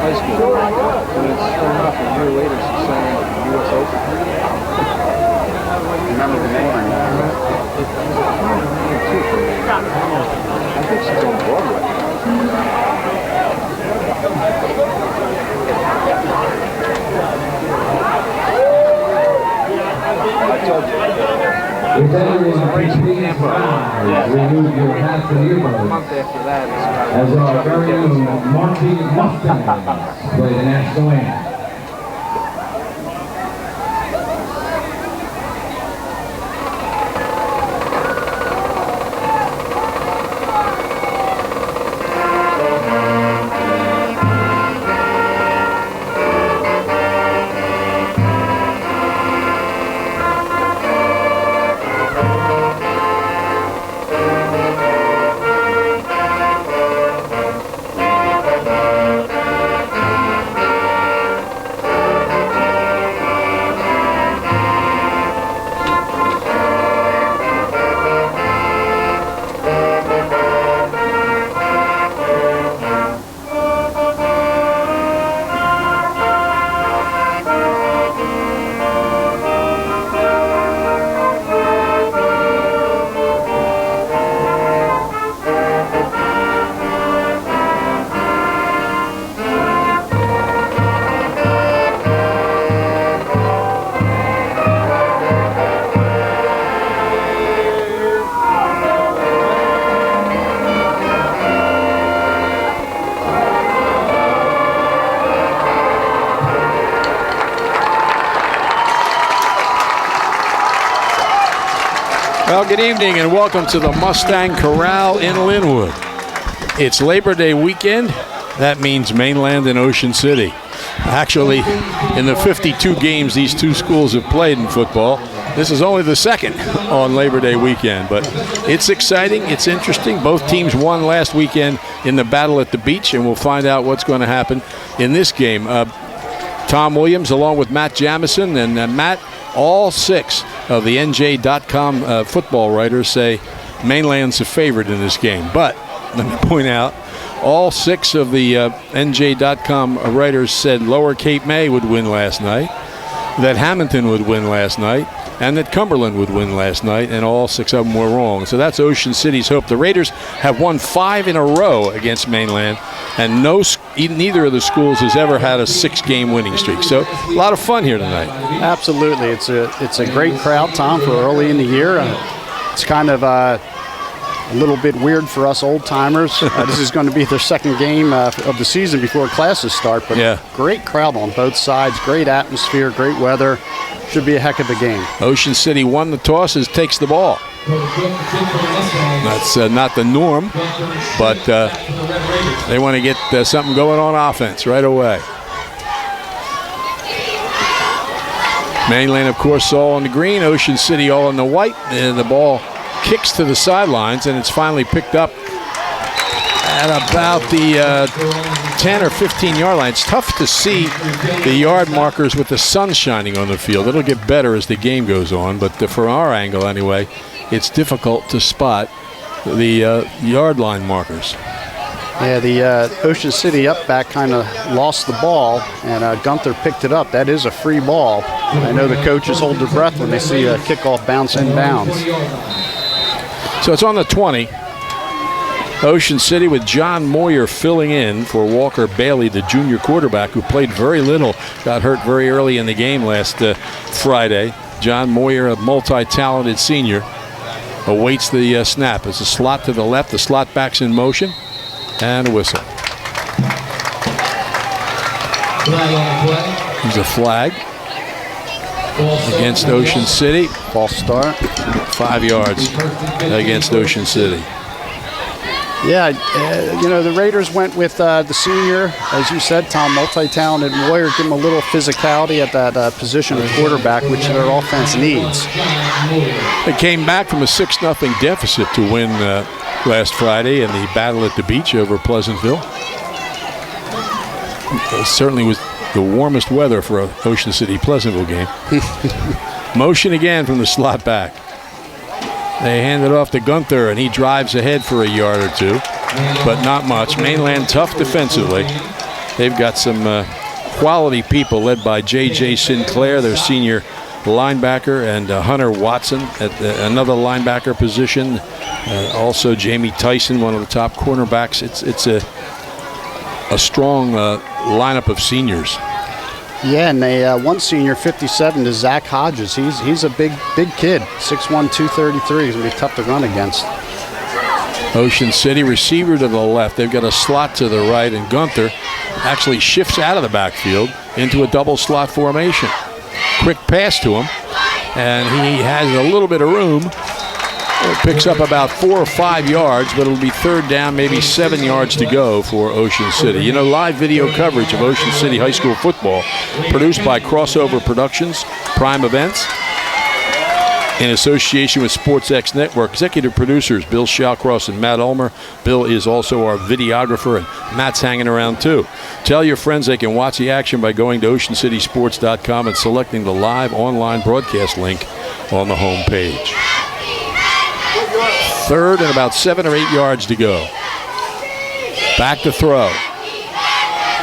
high school. But it's sure enough, a year later, she's saying U.S. Open. Remember the name? I think she's on Broadway. I told you. If everyone please rise, remove your hats and earbuds. A month after that, As our very own marching Mustangs play the national anthem. Well, good evening and welcome to the Mustang Corral in Linwood. It's Labor Day weekend. That means Mainland and Ocean City. Actually, in the 52 games these two schools have played in football, this is only the second on Labor Day weekend. But it's exciting, it's interesting. Both teams won last weekend in the battle at the beach, and we'll find out what's going to happen in this game. Tom Williams along with Matt Jamison, and Matt, all six of the NJ.com football writers say Mainland's a favorite in this game. But let me point out, all six of the NJ.com writers said Lower Cape May would win last night, that Hamilton would win last night, and that Cumberland would win last night, and all six of them were wrong. So that's Ocean City's hope. The Raiders have won 5 in a row against Mainland, and neither of the schools has ever had a 6-game winning streak. So a lot of fun here tonight. Absolutely. It's a great crowd, Tom, for early in the year. It's kind of a little bit weird for us old-timers. This is going to be their second game of the season before classes start, but yeah, great crowd on both sides, great atmosphere, great weather. Should be a heck of a game. Ocean City won the tosses, takes the ball. That's not the norm, but they want to get something going on offense right away. Mainland, of course, all on the green. Ocean City all in the white. And the ball kicks to the sidelines, and it's finally picked up at about the 10 or 15-yard line. It's tough to see the yard markers with the sun shining on the field. It'll get better as the game goes on, but from our angle anyway, it's difficult to spot the yard line markers. Yeah, the Ocean City up back kind of lost the ball, and Gunther picked it up. That is a free ball. I know the coaches hold their breath when they see a kickoff bounce inbounds. So it's on the 20. Ocean City with John Moyer filling in for Walker Bailey, the junior quarterback who played very little, got hurt very early in the game last Friday. John Moyer, a multi-talented senior, awaits the snap. It's a slot to the left, the slot back's in motion, and a whistle. There's a flag against Ocean City. False start. 5 yards against Ocean City. Yeah, the Raiders went with the senior, as you said, Tom, multi-talented Moyer, give him a little physicality at that position of quarterback, which their offense needs. They came back from a 6-0 deficit to win last Friday in the battle at the beach over Pleasantville. It certainly was the warmest weather for an Ocean City-Pleasantville game. Motion again from the slot back. They hand it off to Gunther, and he drives ahead for a yard or two, but not much. Mainland tough defensively. they've got some quality people led by J.J. Sinclair, their senior linebacker, and Hunter Watson at another linebacker position. Also Jamie Tyson, one of the top cornerbacks. It's a strong lineup of seniors. Yeah, and they one senior, 57, is Zach Hodges. He's a big kid, 6'1", 233. He's going to be tough to run against. Ocean City receiver to the left. They've got a slot to the right, and Gunther actually shifts out of the backfield into a double slot formation. Quick pass to him, and he has a little bit of room. It picks up about 4 or 5 yards, but it'll be third down, maybe 7 yards to go for Ocean City. You know, live video coverage of Ocean City High School football produced by Crossover Productions, Prime Events, in association with SportsX Network. Executive producers Bill Shawcross and Matt Ulmer. Bill is also our videographer, and Matt's hanging around too. Tell your friends they can watch the action by going to oceancitysports.com and selecting the live online broadcast link on the home page. Third and about 7 or 8 yards to go. Back to throw.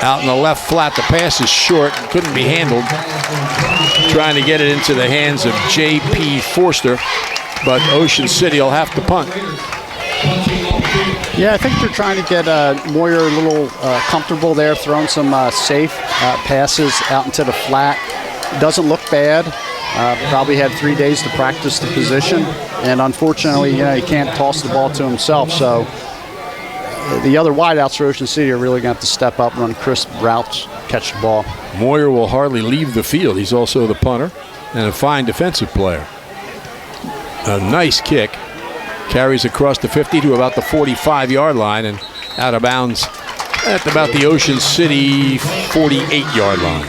Out in the left flat, the pass is short, couldn't be handled. Trying to get it into the hands of J.P. Forster, but Ocean City will have to punt. Yeah, I think they're trying to get Moyer a little comfortable there, throwing some safe passes out into the flat. Doesn't look bad. Probably had 3 days to practice the position, and unfortunately, he can't toss the ball to himself. So the other wideouts for Ocean City are really going to have to step up, run crisp routes, catch the ball. Moyer will hardly leave the field. He's also the punter and a fine defensive player. A nice kick. Carries across the 50 to about the 45-yard line and out of bounds at about the Ocean City 48-yard line.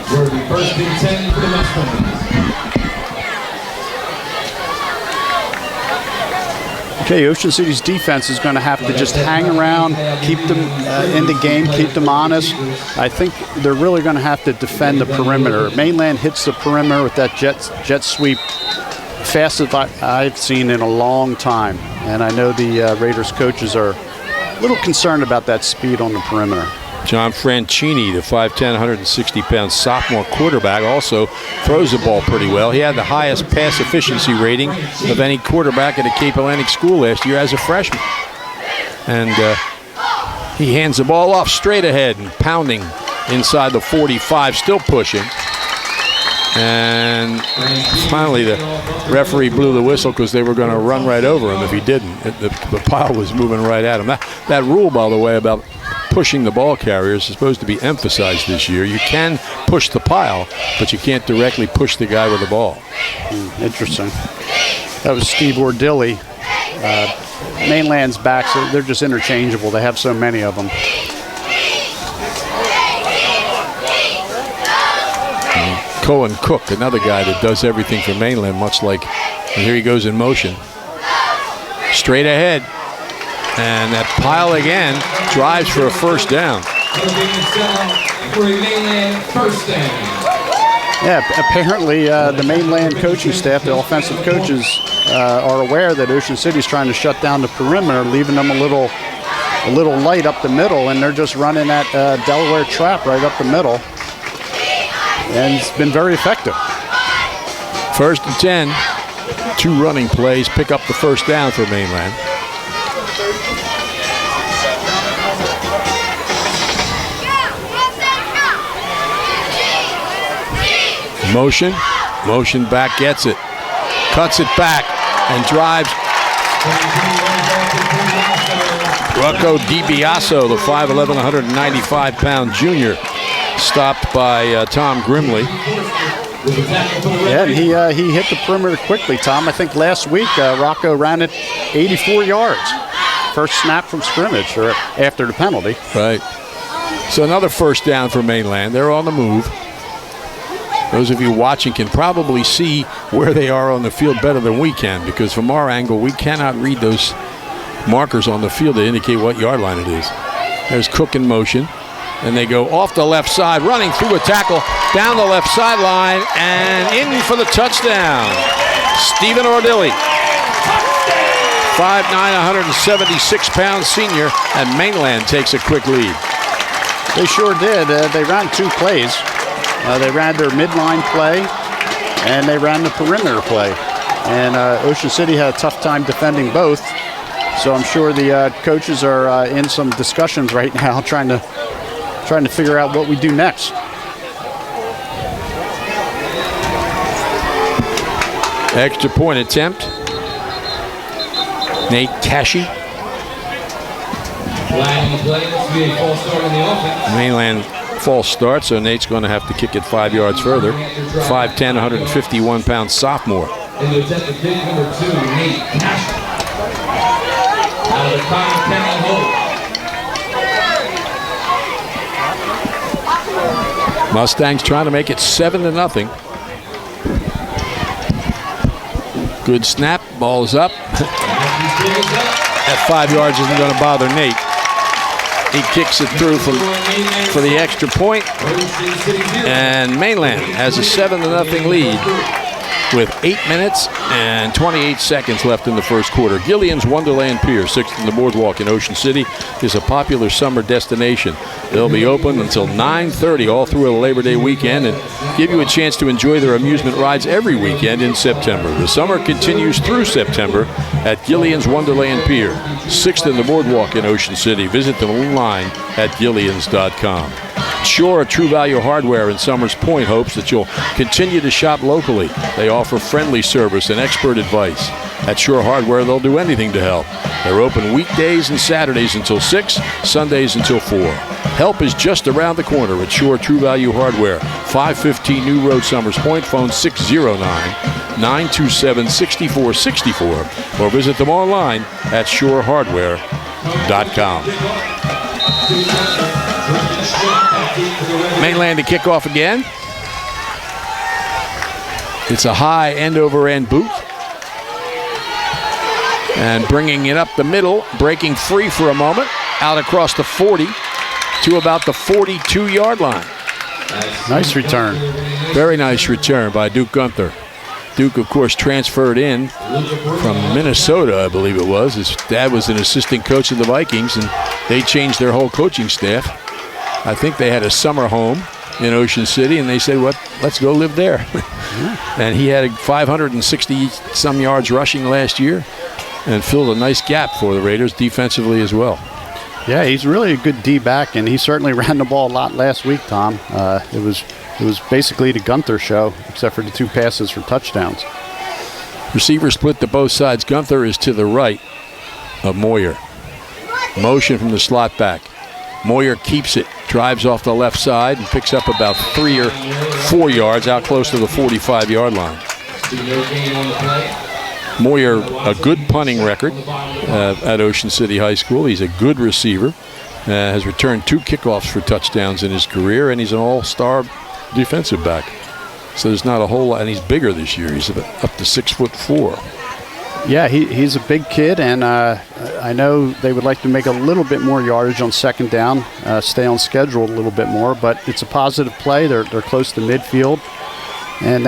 First and 10 for the Mustangs. Okay, Ocean City's defense is going to have to just hang around, keep them in the game, keep them honest. I think they're really going to have to defend the perimeter. Mainland hits the perimeter with that jet sweep, fastest I've seen in a long time. And I know the Raiders coaches are a little concerned about that speed on the perimeter. John Franchini, the 5'10", 160-pound sophomore quarterback, also throws the ball pretty well. He had the highest pass efficiency rating of any quarterback at a Cape Atlantic school last year as a freshman. And he hands the ball off straight ahead and pounding inside the 45, still pushing. And finally the referee blew the whistle because they were going to run right over him if he didn't. The pile was moving right at him. That rule, by the way, about pushing the ball carriers is supposed to be emphasized this year. You can push the pile, but you can't directly push the guy with the ball. Interesting. That was Steve Ordilli. Mainland's backs, they're just interchangeable. They have so many of them. Cohen Cook, another guy that does everything for Mainland, much like, and here he goes in motion. Straight ahead. And that pile again drives for a first down. Yeah, apparently the Mainland coaching staff, the offensive coaches, are aware that Ocean City's trying to shut down the perimeter, leaving them a little light up the middle, and they're just running that Delaware trap right up the middle. And it's been very effective. First and 10, 2 running plays pick up the first down for Mainland. Motion back, gets it, cuts it back, and drives. Rocco DiBiaso, the 5'11", 195-pound junior, stopped by Tom Grimley. Yeah, and he hit the perimeter quickly, Tom. I think last week Rocco ran it 84 yards. First snap from scrimmage, or after the penalty. Right. So another first down for Mainland. They're on the move. Those of you watching can probably see where they are on the field better than we can, because from our angle, we cannot read those markers on the field to indicate what yard line it is. There's Cook in motion, and they go off the left side, running through a tackle, down the left sideline, and in for the touchdown. Stephen Ordilli, 5'9", 176-pound senior, and Mainland takes a quick lead. They sure did. They ran 2 plays. They ran their midline play, and they ran the perimeter play. And Ocean City had a tough time defending both. So I'm sure the coaches are in some discussions right now, trying to figure out what we do next. Extra point attempt. Nate Cashy. Mainland false start, so Nate's going to have to kick it 5 yards further. 5'10", 151-pound sophomore. Mustangs trying to make it 7-0. Good snap, ball's up. That 5 yards isn't going to bother Nate. He kicks it through for the extra point. And Mainland has a 7-0 lead with 8 minutes and 28 seconds left in the first quarter. Gillian's Wonderland Pier, 6th in the Boardwalk in Ocean City, is a popular summer destination. They'll be open until 9:30 all through the Labor Day weekend and give you a chance to enjoy their amusement rides every weekend in September. The summer continues through September at Gillian's Wonderland Pier, 6th in the Boardwalk in Ocean City. Visit them online at gillians.com. Shore True Value Hardware in Summers Point hopes that you'll continue to shop locally. They offer friendly service and expert advice. At Shore Hardware, they'll do anything to help. They're open weekdays and Saturdays until 6, Sundays until 4. Help is just around the corner at Shore True Value Hardware, 515 New Road, Summers Point, phone 609-927-6464, or visit them online at shorehardware.com. Mainland to kick off again. It's a high end-over-end boot. And bringing it up the middle, breaking free for a moment, out across the 40 to about the 42-yard line. Nice return. Very nice return by Duke Gunther. Duke, of course, transferred in from Minnesota, I believe it was. His dad was an assistant coach of the Vikings, and they changed their whole coaching staff. I think they had a summer home in Ocean City, and they said, let's go live there. And he had 560-some yards rushing last year and filled a nice gap for the Raiders defensively as well. Yeah, he's really a good D-back, and he certainly ran the ball a lot last week, Tom. It was basically the Gunther show, except for the 2 passes for touchdowns. Receiver split to both sides. Gunther is to the right of Moyer. Motion from the slot back. Moyer keeps it, drives off the left side, and picks up about 3 or 4 yards out close to the 45-yard line. Moyer, a good punting record at Ocean City High School. He's a good receiver. Has returned 2 kickoffs for touchdowns in his career, and he's an all-star defensive back. So there's not a whole lot, and he's bigger this year. He's up to 6'4". Yeah, he's a big kid, and I know they would like to make a little bit more yardage on second down, stay on schedule a little bit more, but it's a positive play. They're close to midfield, and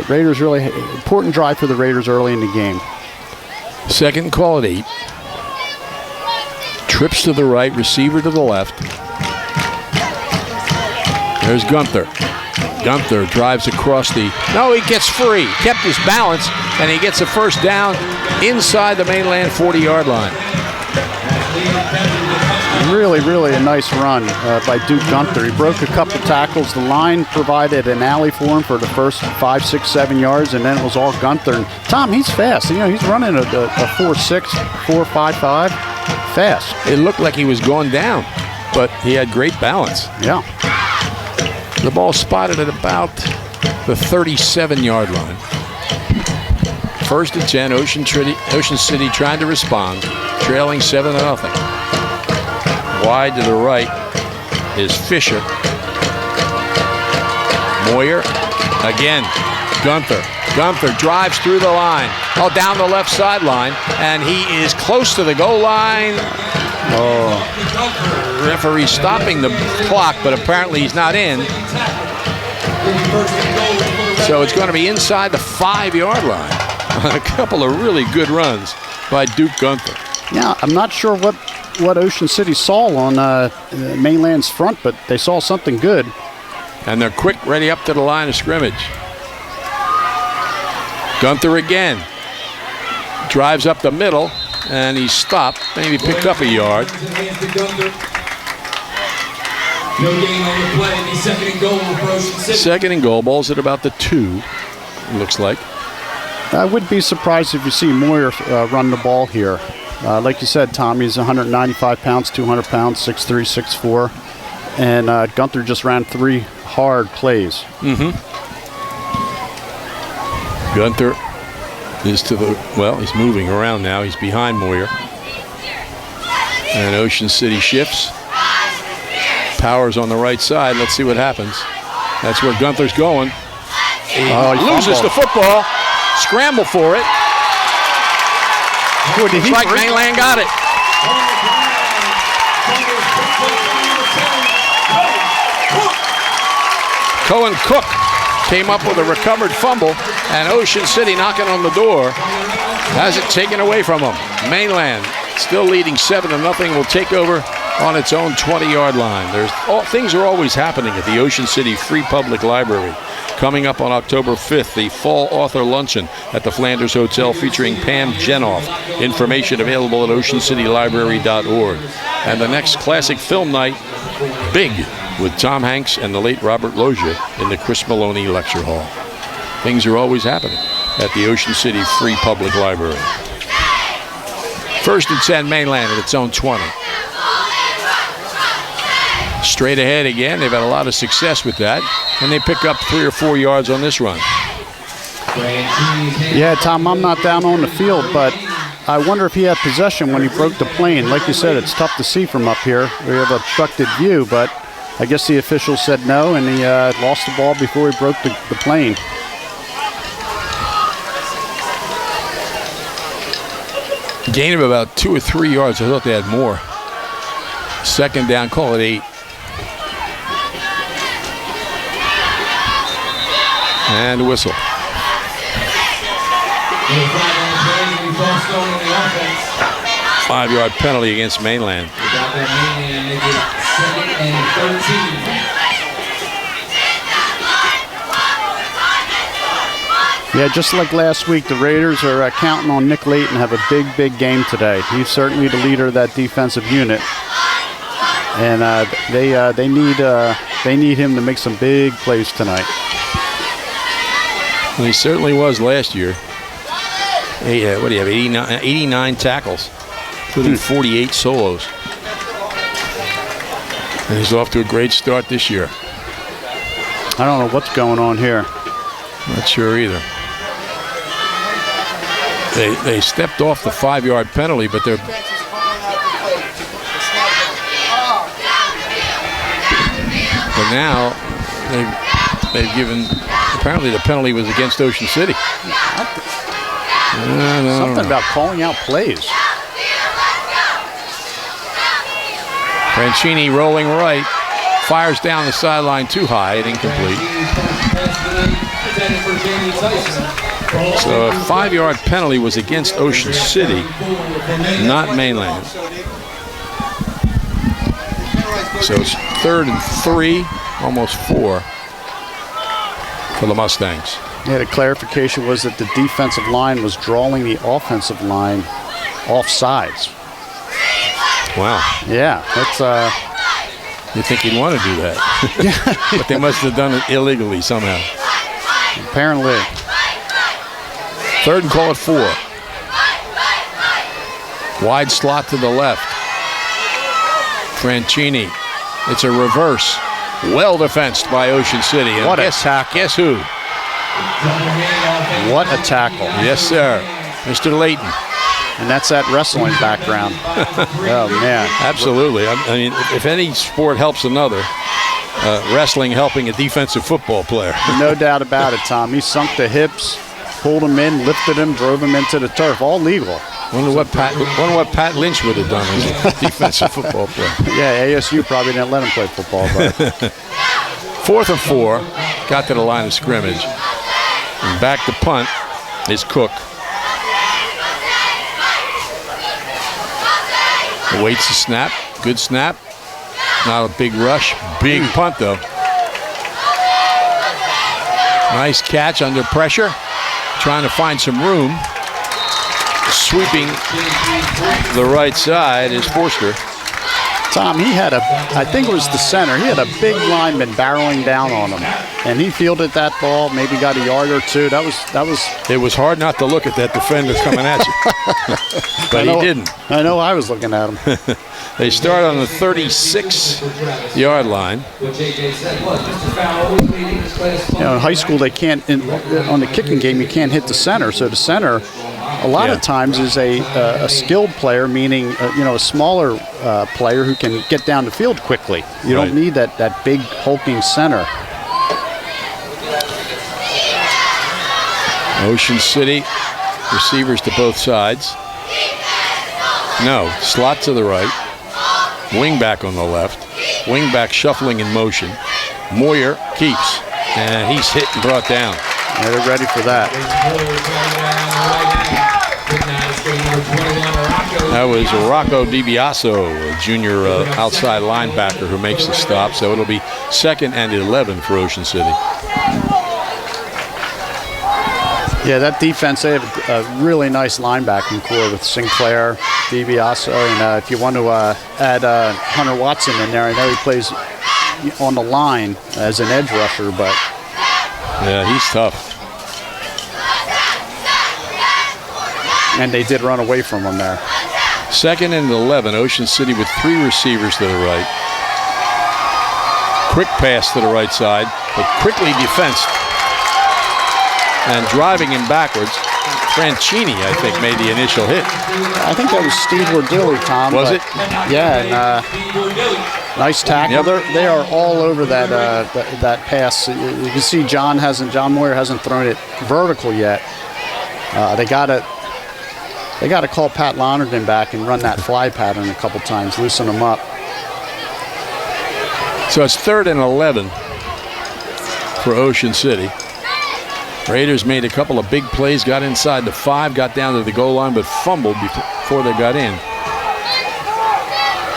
Raiders really important drive for the Raiders early in the game. Second call at 8. Trips to the right, receiver to the left. There's Gunther. Gunther drives across the... No, he gets free. Kept his balance, and he gets a first down inside the Mainland 40-yard line. Really, really a nice run by Duke Gunther. He broke a couple tackles. The line provided an alley for him for the first 5, 6, 7 yards, and then it was all Gunther. And Tom, he's fast. You know, he's running a 4.6, 4.55. Fast. It looked like he was going down, but he had great balance. Yeah. The ball spotted at about the 37-yard line. First and 10, Ocean City trying to respond, trailing 7-0. Wide to the right is Fisher. Moyer again. Gunther. Gunther drives through the line. Oh, down the left sideline, and he is close to the goal line. Oh, referee stopping the clock, but apparently he's not in. So it's going to be inside the 5-yard line. A couple of really good runs by Duke Gunther. Yeah, I'm not sure what what Ocean City saw on Mainland's front, but they saw something good. And they're quick, ready up to the line of scrimmage. Gunther again. Drives up the middle, and he's stopped. Maybe picked up a yard. No gain on the play. It'll be second and goal for Ocean City. Second and goal. Ball's at about the 2, looks like. I would be surprised if you see Moyer run the ball here. Like you said, Tom, he's 195 pounds, 200 pounds, 6'3", 6'4". And Gunther just ran 3 hard plays. Mm-hmm. Gunther is to the, well, he's moving around now. He's behind Moyer. And Ocean City shifts. Powers on the right side. Let's see what happens. That's where Gunther's going. He loses the football. Scramble for it. Looks like Mainland got it. Cohen Cook came up with a recovered fumble, and Ocean City knocking on the door has it taken away from them. Mainland still leading 7-0, will take over on its own 20-yard line. Things are always happening at the Ocean City Free Public Library. Coming up on October 5th, the Fall Author Luncheon at the Flanders Hotel featuring Pam Jenoff. Information available at oceancitylibrary.org. And the next classic film night, Big, with Tom Hanks and the late Robert Loggia in the Chris Maloney Lecture Hall. Things are always happening at the Ocean City Free Public Library. First and 10, Mainland at its own 20. Straight ahead again. They've had a lot of success with that. And they pick up 3 or 4 yards on this run. Yeah, Tom, I'm not down on the field, but I wonder if he had possession when he broke the plane. Like you said, it's tough to see from up here. We have obstructed view, but I guess the official said no, and he lost the ball before he broke the plane. Gain of about 2 or 3 yards. I thought they had more. Second down, call it 8. And a whistle. 5-yard penalty against Mainland. Yeah, just like last week, the Raiders are counting on Nick Layton to have a big game today. He's certainly the leader of that defensive unit, and they need him to make some big plays tonight. Well, he certainly was last year. What do you have, 89 tackles, including 48 solos. And he's off to a great start this year. I don't know what's going on here. Not sure either. They stepped off the 5-yard penalty, but they're... But now they've given... Apparently the penalty was against Ocean City. Something about calling out plays. Franchini rolling right. Fires down the sideline too high and incomplete. So a 5-yard penalty was against Ocean City, not Mainland. So it's 3rd and 3, almost 4 for the Mustangs. Yeah, the clarification was that the defensive line was drawing the offensive line off sides. Wow. Yeah, that's... You'd think he'd want to do that. But they must have done it illegally somehow. Apparently. 3rd and call it 4. Wide slot to the left. Franchini. It's a reverse. Well defensed by Ocean City. And what a tackle. Guess who? What a tackle. Yes, sir. Mr. Layton. And that's that wrestling background. Oh, man. Absolutely. I mean, if any sport helps another, wrestling helping a defensive football player. No doubt about it, Tom. He sunk the hips, pulled him in, lifted him, drove him into the turf. All legal. Wonder what Pat Lynch would have done as a defensive football player. Yeah, ASU probably didn't let him play football. But 4th and 4, got to the line of scrimmage. And back to punt is Cook. Awaits the snap. Good snap. Not a big rush. Big punt, though. Nice catch under pressure. Trying to find some room. Sweeping the right side is Forster. Tom, he had I think it was the center. He had a big lineman barreling down on him, and he fielded that ball. Maybe got a yard or two. That was. It was hard not to look at that defender coming at you, but he didn't. I know. I was looking at him. They start on the 36-yard line. In high school, they can't. On the kicking game, you can't hit the center. So the center, a lot of times, is a skilled player, meaning a smaller player who can get down the field quickly. You don't need that big hulking center. Ocean City, receivers to both sides. No, slot to the right. Wing back on the left. Wing back shuffling in motion. Moyer keeps, and he's hit and brought down. Yeah, they're ready for that. That was Rocco DiBiaso, a junior outside linebacker who makes the stop. So it'll be 2nd and 11 for Ocean City. Yeah, that defense, they have a really nice linebacking core with Sinclair, DiBiaso, and if you want to add Hunter Watson in there, I know he plays on the line as an edge rusher, but... Yeah, he's tough. And they did run away from him there. 2nd and 11, Ocean City with 3 receivers to the right. Quick pass to the right side, but quickly defensed. And driving him backwards, Franchini, I think, made the initial hit. I think that was Steve Wardilly, Tom. Was it? Yeah, and nice tackle. Yep. They are all over that pass. You can see John Moyer hasn't thrown it vertical yet. They got to call Pat Lonergan back and run that fly pattern a couple times, loosen them up. So it's 3rd and 11 for Ocean City. Raiders made a couple of big plays, got inside the 5, got down to the goal line, but fumbled before they got in.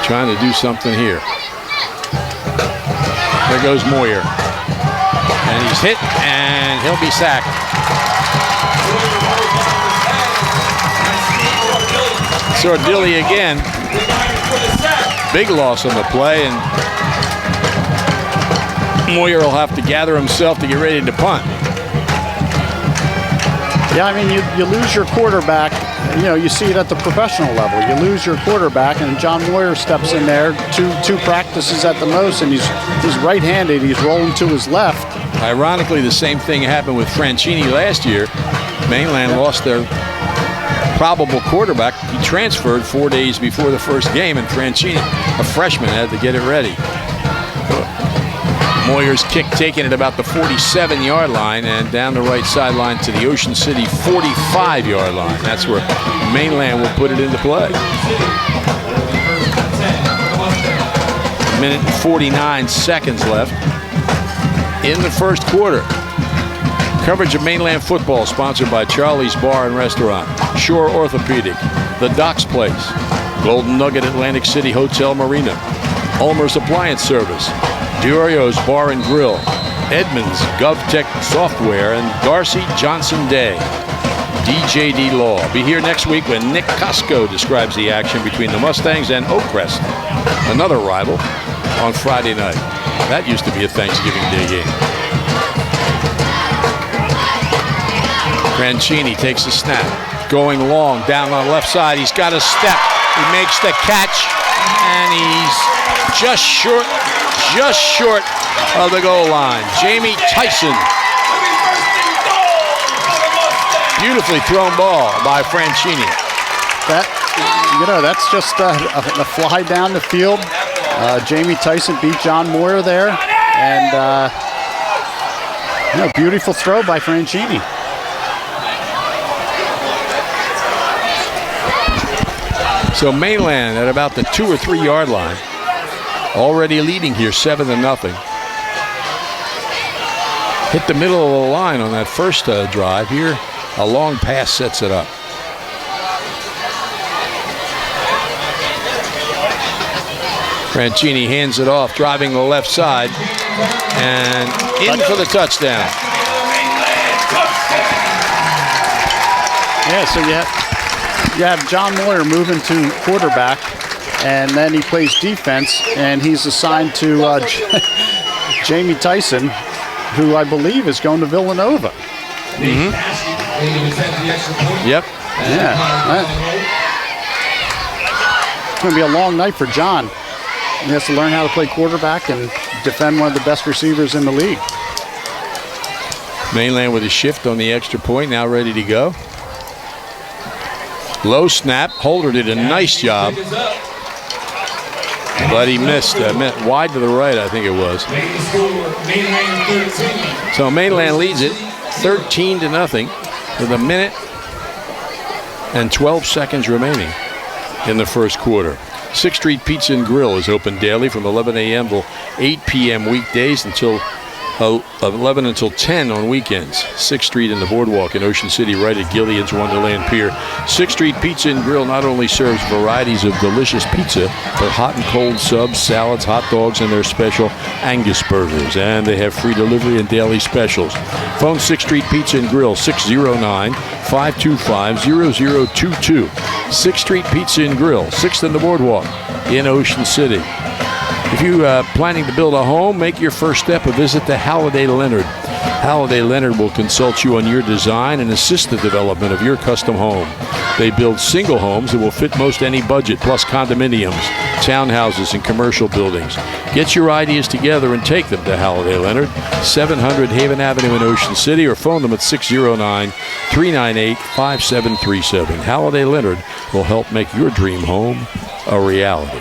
Trying to do something here. There goes Moyer. And he's hit, and he'll be sacked. Sordilli again. Big loss on the play, and Moyer will have to gather himself to get ready to punt. Yeah, I mean, you lose your quarterback. You see it at the professional level. You lose your quarterback, and John Moyer steps in there, two practices at the most, and he's right-handed. He's rolling to his left. Ironically, the same thing happened with Franchini last year. Mainland lost their probable quarterback. He transferred 4 days before the first game, and Franchini, a freshman, had to get it ready. Moyer's kick taken at about the 47-yard line and down the right sideline to the Ocean City 45-yard line. That's where Mainland will put it into play. Minute and 49 seconds left in the first quarter. Coverage of Mainland football sponsored by Charlie's Bar and Restaurant, Shore Orthopedic, The Docks Place, Golden Nugget Atlantic City Hotel Marina, Ulmer's Appliance Service, Diorio's Bar and Grill, Edmunds GovTech Software, and Darcy Johnson Day. DJD Law. Be here next week when Nick Costco describes the action between the Mustangs and Oakcrest, another rival, on Friday night. That used to be a Thanksgiving Day game. Franchini takes a snap. Going long down on the left side. He's got a step. He makes the catch, and he's just short of the goal line. Jamie Tyson. Beautifully thrown ball by Franchini. That's just a fly down the field. Jamie Tyson beat John Moyer there, and beautiful throw by Franchini. So Mainland at about the 2 or 3 yard line, already leading here 7-0. Hit the middle of the line on that first drive here. A long pass sets it up. Franchini hands it off, driving the left side, and in for the touchdown. Yeah, so you have John Moyer moving to quarterback, and then he plays defense, and he's assigned to Jamie Tyson, who I believe is going to Villanova. Mm-hmm. Yep. Yeah. It's going to be a long night for John. He has to learn how to play quarterback and defend one of the best receivers in the league. Mainland with a shift on the extra point, now ready to go. Low snap. Holder did a nice job, but he missed. Wide to the right, I think it was. So Mainland leads it 13-0 with a minute and 12 seconds remaining in the first quarter. 6th Street Pizza and Grill is open daily from 11 a.m. till 8 p.m. weekdays until 11 until 10 on weekends. 6th Street and the Boardwalk in Ocean City, right at Gillian's Wonderland Pier. 6th Street Pizza and Grill not only serves varieties of delicious pizza, but hot and cold subs, salads, hot dogs, and their special Angus burgers. And they have free delivery and daily specials. Phone 6th Street Pizza and Grill, 609-525-0022. 6th Street Pizza and Grill, 6th and the Boardwalk in Ocean City. If you are planning to build a home, make your first step a visit to Halliday Leonard. Halliday Leonard will consult you on your design and assist the development of your custom home. They build single homes that will fit most any budget, plus condominiums, townhouses, and commercial buildings. Get your ideas together and take them to Halliday Leonard, 700 Haven Avenue in Ocean City, or phone them at 609-398-5737. Halliday Leonard will help make your dream home a reality.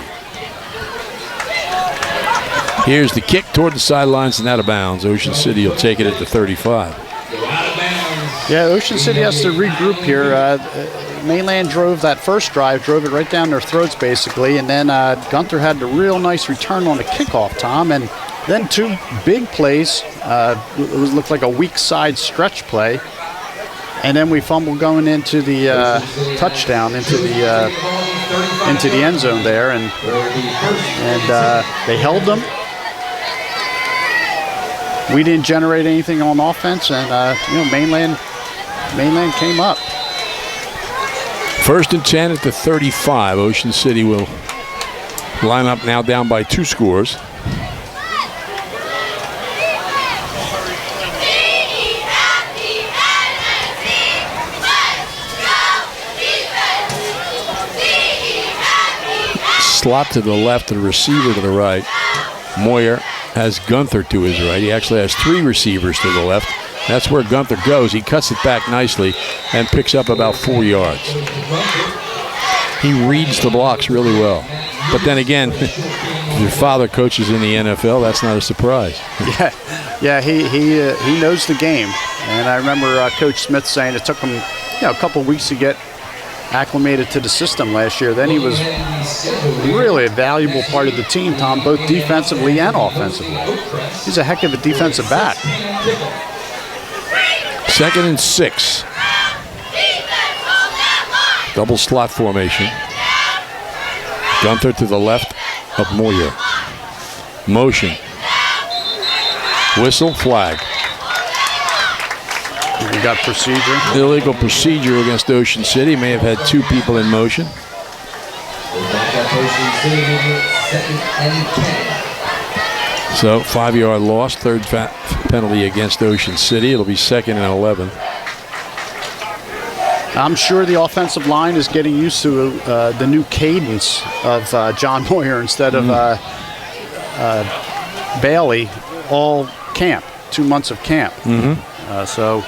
Here's the kick toward the sidelines and out of bounds. Ocean City will take it at the 35. Yeah, Ocean City has to regroup here. Mainland drove that first drive, drove it right down their throats basically, and then Gunther had a real nice return on the kickoff, Tom, and then two big plays. It looked like a weak side stretch play, and then we fumbled going into the touchdown, into the end zone there, and they held them. We didn't generate anything on offense, and Mainland came up. 1st and 10 at the 35. Ocean City will line up now down by 2 scores. Slot to the left, the receiver to the right. Moyer has Gunther to his right. He actually has 3 receivers to the left. That's where Gunther goes. He cuts it back nicely and picks up about 4 yards. He reads the blocks really well. But then again, your father coaches in the NFL. That's not a surprise. Yeah, he knows the game. And I remember Coach Smith saying it took him a couple of weeks to get acclimated to the system last year. Then he was really a valuable part of the team, Tom, both defensively and offensively. He's a heck of a defensive back. 2nd and 6. Double slot formation. Gunther to the left of Moyer. Motion. Whistle, flag. We got procedure. Illegal procedure against Ocean City. May have had 2 people in motion. So 5-yard loss, 3rd penalty against Ocean City. It'll be 2nd and 11. I'm sure the offensive line is getting used to the new cadence of John Moyer instead of Bailey all camp, 2 months of camp. So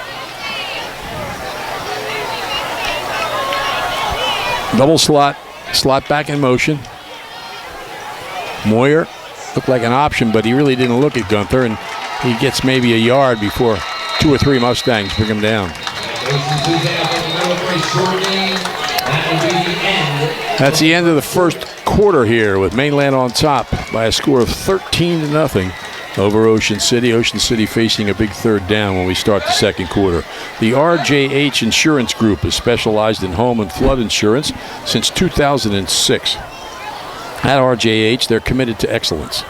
double slot back in motion. Moyer looked like an option, but he really didn't look at Gunther, and he gets maybe a yard before 2 or 3 Mustangs bring him down. That's the end of the first quarter here, with Mainland on top by a score of 13-0 over Ocean City. Ocean City facing a big 3rd down when we start the 2nd quarter. The RJH Insurance Group has specialized in home and flood insurance since 2006. At RJH, they're committed to excellence.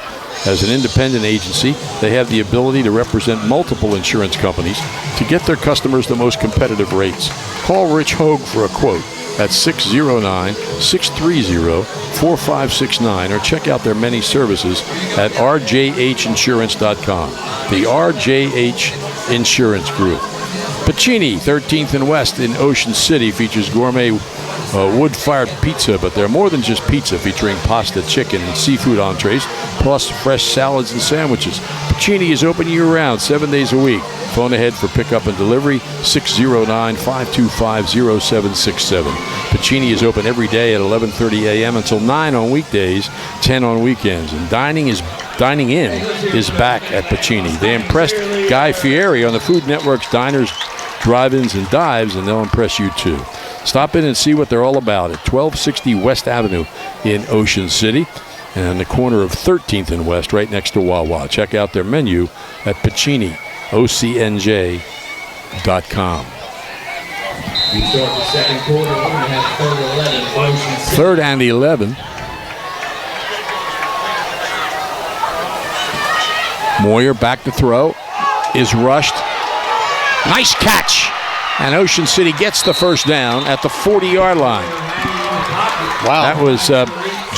As an independent agency, they have the ability to represent multiple insurance companies to get their customers the most competitive rates. Call Rich Hogue for a quote at 609-630-4569 or check out their many services at rjhinsurance.com. The RJH Insurance Group. Pacini, 13th and West in Ocean City, features gourmet wood-fired pizza, but they're more than just pizza, featuring pasta, chicken, and seafood entrees, plus fresh salads and sandwiches. Pacini is open year-round, 7 days a week. Phone ahead for pickup and delivery, 609-525-0767. Pacini is open every day at 11:30 a.m. until 9 on weekdays, 10 on weekends. And dining in is back at Pacini. They impressed Guy Fieri on the Food Network's Diners, Drive-Ins, and Dives, and they'll impress you too. Stop in and see what they're all about at 1260 West Avenue in Ocean City, and on the corner of 13th and West, right next to Wawa. Check out their menu at PaciniOCNJ.com. We start the second quarter. We're going to have Third and 11. Moyer back to throw. Is rushed. Nice catch. And Ocean City gets the first down at the 40-yard line. Wow. That was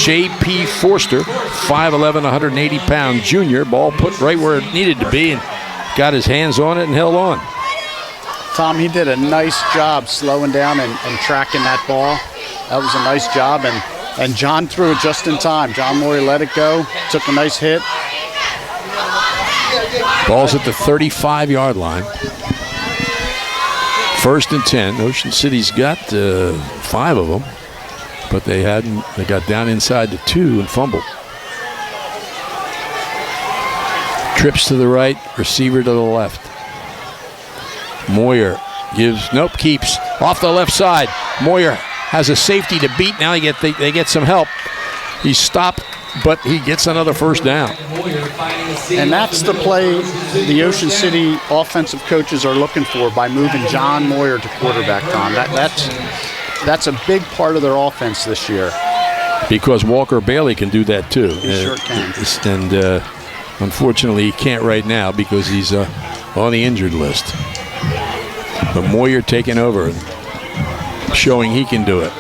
J.P. Forster, 5'11", 180-pound junior. Ball put right where it needed to be and got his hands on it and held on. Tom, he did a nice job slowing down and tracking that ball. That was a nice job, and John threw it just in time. John Moyer let it go, took a nice hit. Ball's at the 35-yard line. First and 10. Ocean City's got 5 of them, but they got down inside the 2 and fumbled. Trips to the right, receiver to the left. Moyer keeps off the left side. Moyer has a safety to beat. Now they get some help. He's stopped, but he gets another first down. And that's the play the Ocean City offensive coaches are looking for by moving John Moyer to quarterback, Tom. That's a big part of their offense this year. Because Walker Bailey can do that too. He sure can. And unfortunately, he can't right now because he's on the injured list. But Moyer taking over and showing he can do it.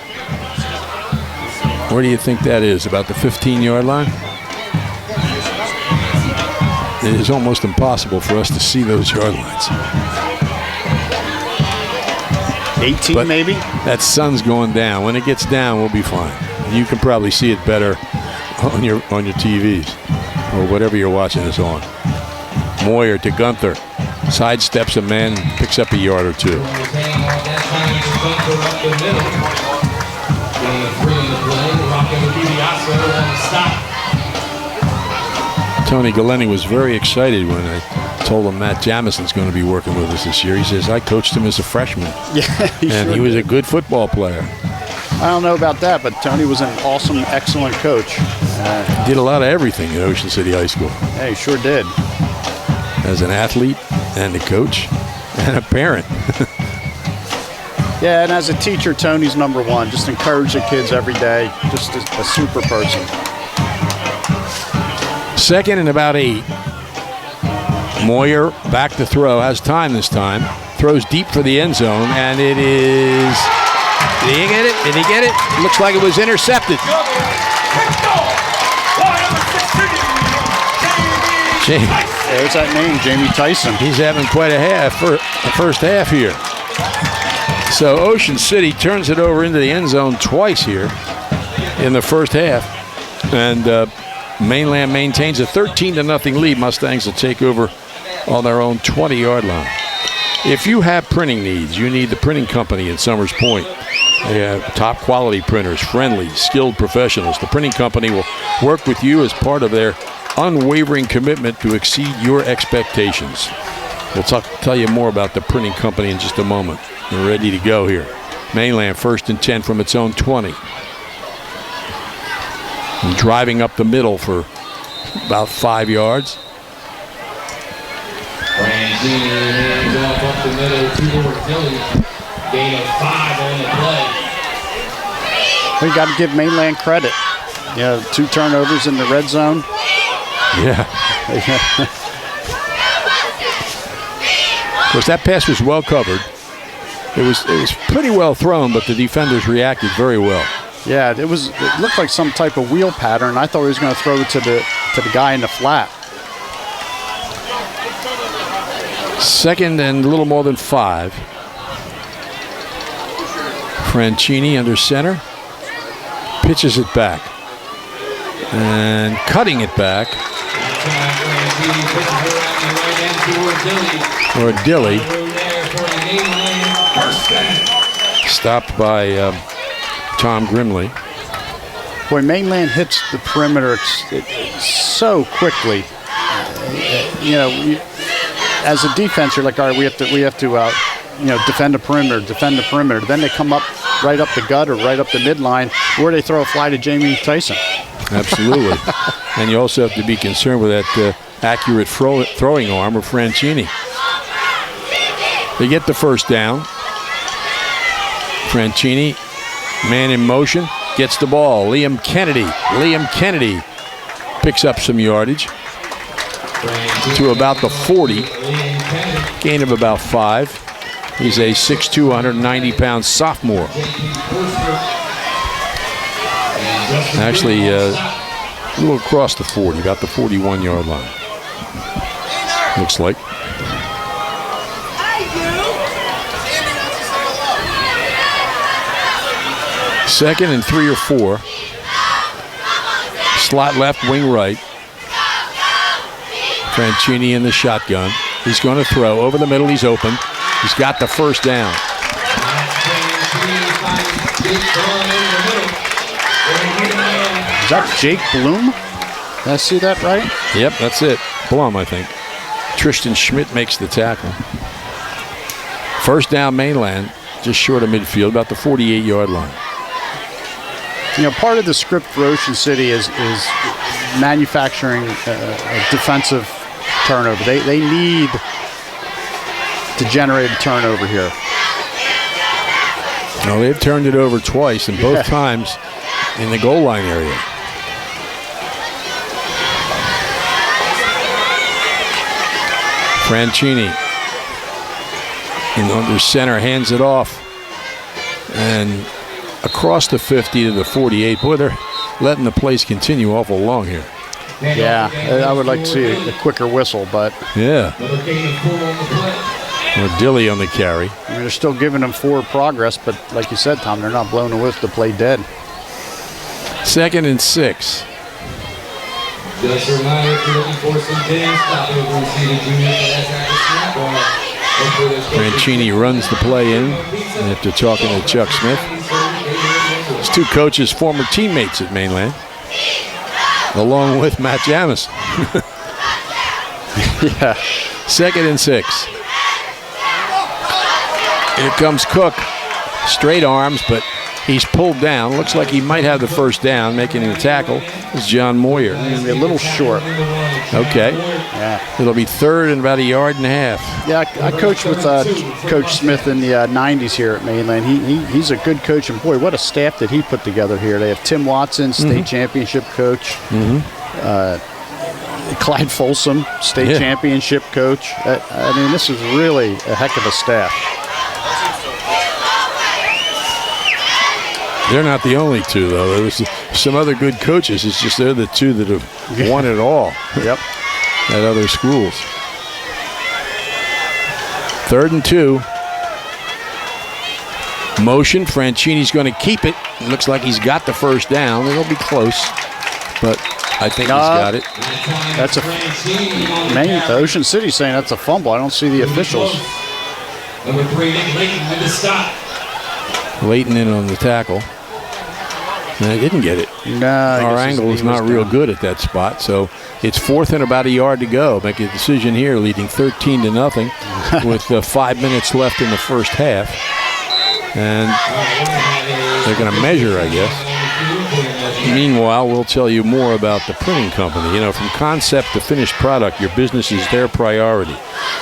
Where do you think that is? About the 15-yard line? It is almost impossible for us to see those yard lines. 18 but maybe? That sun's going down. When it gets down, we'll be fine. You can probably see it better on your TVs or whatever you're watching this on. Moyer to Gunther. Sidesteps a man and picks up a yard or two. Tony Galeni was very excited when I told him Matt Jamison's going to be working with us this year. He says, I coached him as a freshman. Yeah, he was a good football player. I don't know about that, but Tony was an awesome, excellent coach. Did a lot of everything at Ocean City High School. Yeah, he sure did. As an athlete and a coach and a parent. Yeah, and as a teacher, Tony's number one. Just encourage the kids every day. Just a super person. Second and about 8. Moyer back to throw. Has time this time. Throws deep for the end zone, and it is... Did he get it? Did he get it? Looks like it was intercepted. There's that name, Jamie Tyson. He's having quite a first half here. So Ocean City turns it over into the end zone twice here in the first half. And Mainland maintains a 13-0 lead. Mustangs will take over on their own 20-yard line. If you have printing needs, you need the printing company in Summers Point. They have top quality printers, friendly, skilled professionals. The printing company will work with you as part of their unwavering commitment to exceed your expectations. We'll tell you more about the printing company in just a moment. We're ready to go here. Mainland first and 10 from its own 20. And driving up the middle for about 5 yards. Brand Jr. hands off up the middle to Tilly. Gain of 5 on the play. We got to give Mainland credit. Yeah, 2 turnovers in the red zone. Yeah. Of course, that pass was well covered. It was pretty well thrown, but the defenders reacted very well. Yeah, it looked like some type of wheel pattern. I thought he was going to throw it to the guy in the flat. Second and a little more than 5. Franchini under center. Pitches it back. And cutting it back. Or Dilly. Stopped by Tom Grimley. Boy, Mainland hits the perimeter so quickly. As a defense, you're like, all right, we have to defend the perimeter. Then they come up right up the gut or right up the midline, where they throw a fly to Jamie Tyson. Absolutely. And you also have to be concerned with that accurate throwing arm of Franchini. They get the first down. Franchini, man in motion, gets the ball. Liam Kennedy picks up some yardage to about the 40. Gain of about 5. He's a 6'2", 190-pound sophomore. Actually, a little across the 40, about the 41-yard line. Looks like. Second and 3 or 4. Slot left, wing right. Franchini in the shotgun. He's going to throw over the middle. He's open. He's got the first down. Is that Jake Bloom? Did I see that right? Yep, that's it. Blum, I think. Tristan Schmidt makes the tackle. First down, Mainland, just short of midfield, about the 48-yard line. Part of the script for Ocean City is manufacturing a defensive turnover. They need to generate a turnover here. No, they've turned it over twice, and both times in the goal line area. Franchini in under center, hands it off, and across the 50 to the 48. Boy, they're letting the plays continue awful long here. Yeah, I would like to see a quicker whistle, but yeah. Or Dilly on the carry. They're still giving them forward progress, but like you said, Tom, they're not blowing the whistle to play dead. Second and 6. Just a reminder, if you're looking for some games, stop over and see the junior for that Franchini runs the play in after talking to Chuck Smith. His 2 coaches, former teammates at Mainland, along with Matt Jamison. Yeah. Second and 6. Here comes Cook. Straight arms, but he's pulled down. Looks like he might have the first down. Making the tackle is John Moyer. He's a little short. Okay. Yeah. It'll be third and about a yard and a half. Yeah, I coached with Coach Smith in the 90s here at Mainland. He's a good coach, and boy, what a staff that he put together here. They have Tim Watson, state championship coach. Clyde Folsom, state championship coach. I mean, this is really a heck of a staff. They're not the only 2, though. There's some other good coaches. It's just they're the 2 that have won it all. Yep. At other schools. Third and 2. Motion. Franchini's going to keep it. Looks like he's got the first down. It'll be close, but I think he's got it. That's Ocean City saying that's a fumble. I don't see the officials. Number 3, Nick Layton with the stop. Layton in on the tackle. And they didn't get it. No, our angle is not real good at that spot, so it's 4th and about a yard to go. Make a decision here, leading 13-0 with 5 minutes left in the first half. And they're going to measure, I guess. Meanwhile, we'll tell you more about the printing company. You know, from concept to finished product, your business is their priority.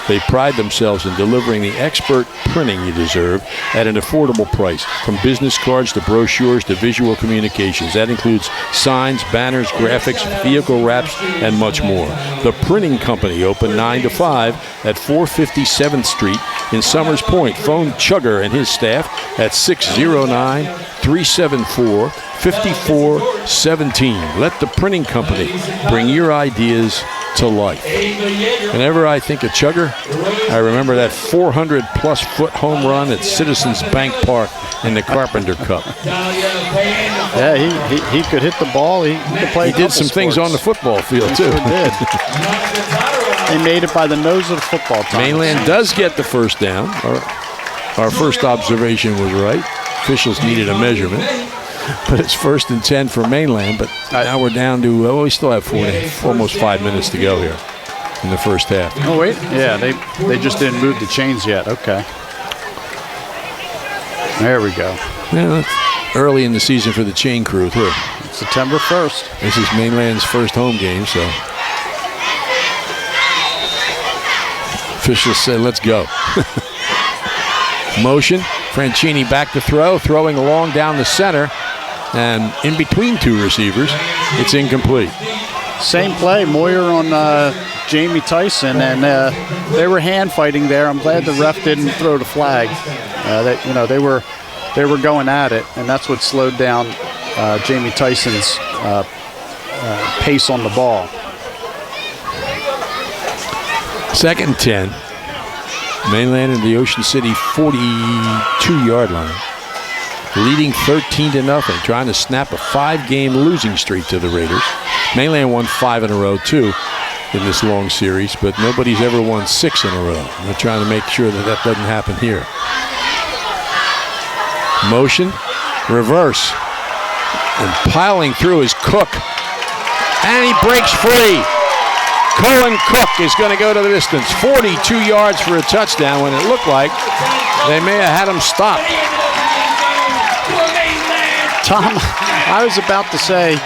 They pride themselves in delivering the expert printing you deserve at an affordable price, from business cards to brochures to visual communications. That includes signs, banners, graphics, vehicle wraps, and much more. The Printing Company, open 9 to 5 at 457th Street in Summers Point. Phone Chugger and his staff at 609-374-5417. Let the Printing Company bring your ideas to life. Whenever I think of Chugger, I remember that 400-plus foot home run at Citizens Bank Park in the Carpenter Cup. Yeah, he could hit the ball. He could play. He did some things on the football field, too. He did. They made it by the nose of the football team. Mainland does get the first down. Our first observation was right. Officials needed a measurement. But it's 1st and 10 for Mainland. But now we're down to, we still have almost 5 minutes to go here in the first half. Oh, wait. Yeah, they just didn't move the chains yet. Okay. There we go. Yeah, that's early in the season for the chain crew, too. It's September 1st. This is Mainland's first home game, so officials say, let's go. Motion. Franchini back to throw, throwing along down the center. And in between two receivers, it's incomplete. Same play, Moyer on Jamie Tyson, and they were hand fighting there. I'm glad the ref didn't throw the flag. They were going at it, and that's what slowed down Jamie Tyson's pace on the ball. 2nd and 10. Mainland in the Ocean City 42-yard line. Leading 13-0, trying to snap a 5-game losing streak to the Raiders. Mainland won 5 in a row, too, in this long series, but nobody's ever won 6 in a row. They're trying to make sure that doesn't happen here. Motion, reverse, and piling through is Cook, and he breaks free. Cohen Cook is going to go to the distance. 42 yards for a touchdown when it looked like they may have had him stopped. Tom, I was about to say,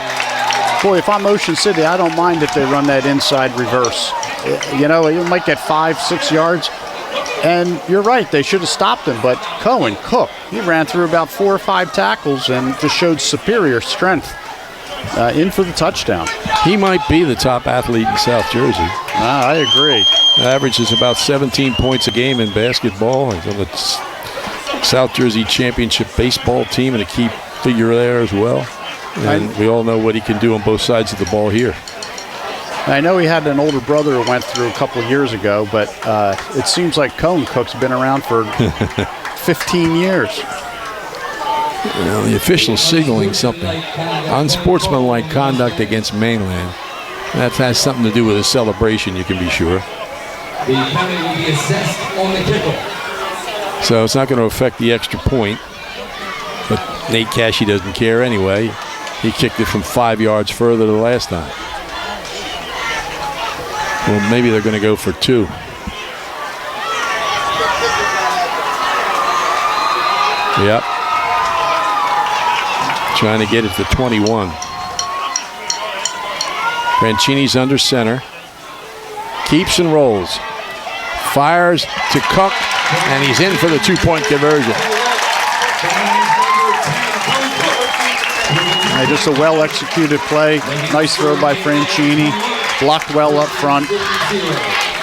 boy, if I'm Ocean City, I don't mind if they run that inside reverse. You know, you might get 5-6 yards. And you're right, they should have stopped him. But Cohen Cook, he ran through about 4 or 5 tackles and just showed superior strength in for the touchdown. He might be the top athlete in South Jersey. I agree. Averages about 17 points a game in basketball. He's on the South Jersey Championship baseball team and a key figure there as well. And we all know what he can do on both sides of the ball here. I know he had an older brother who went through a couple of years ago, but it seems like Cohen Cook's been around for 15 years. Well, the official signaling something. Unsportsmanlike conduct against Mainland. That has something to do with a celebration, you can be sure. The penalty will be assessed on the kickoff. So it's not going to affect the extra point. But Nate Cashy doesn't care anyway. He kicked it from 5 yards further the last time. Well, maybe they're going to go for 2. Yep. Trying to get it to 21. Franchini's under center. Keeps and rolls. Fires to Cook, and he's in for the 2-point conversion. Just a well-executed play. Nice throw by Franchini. Blocked well up front.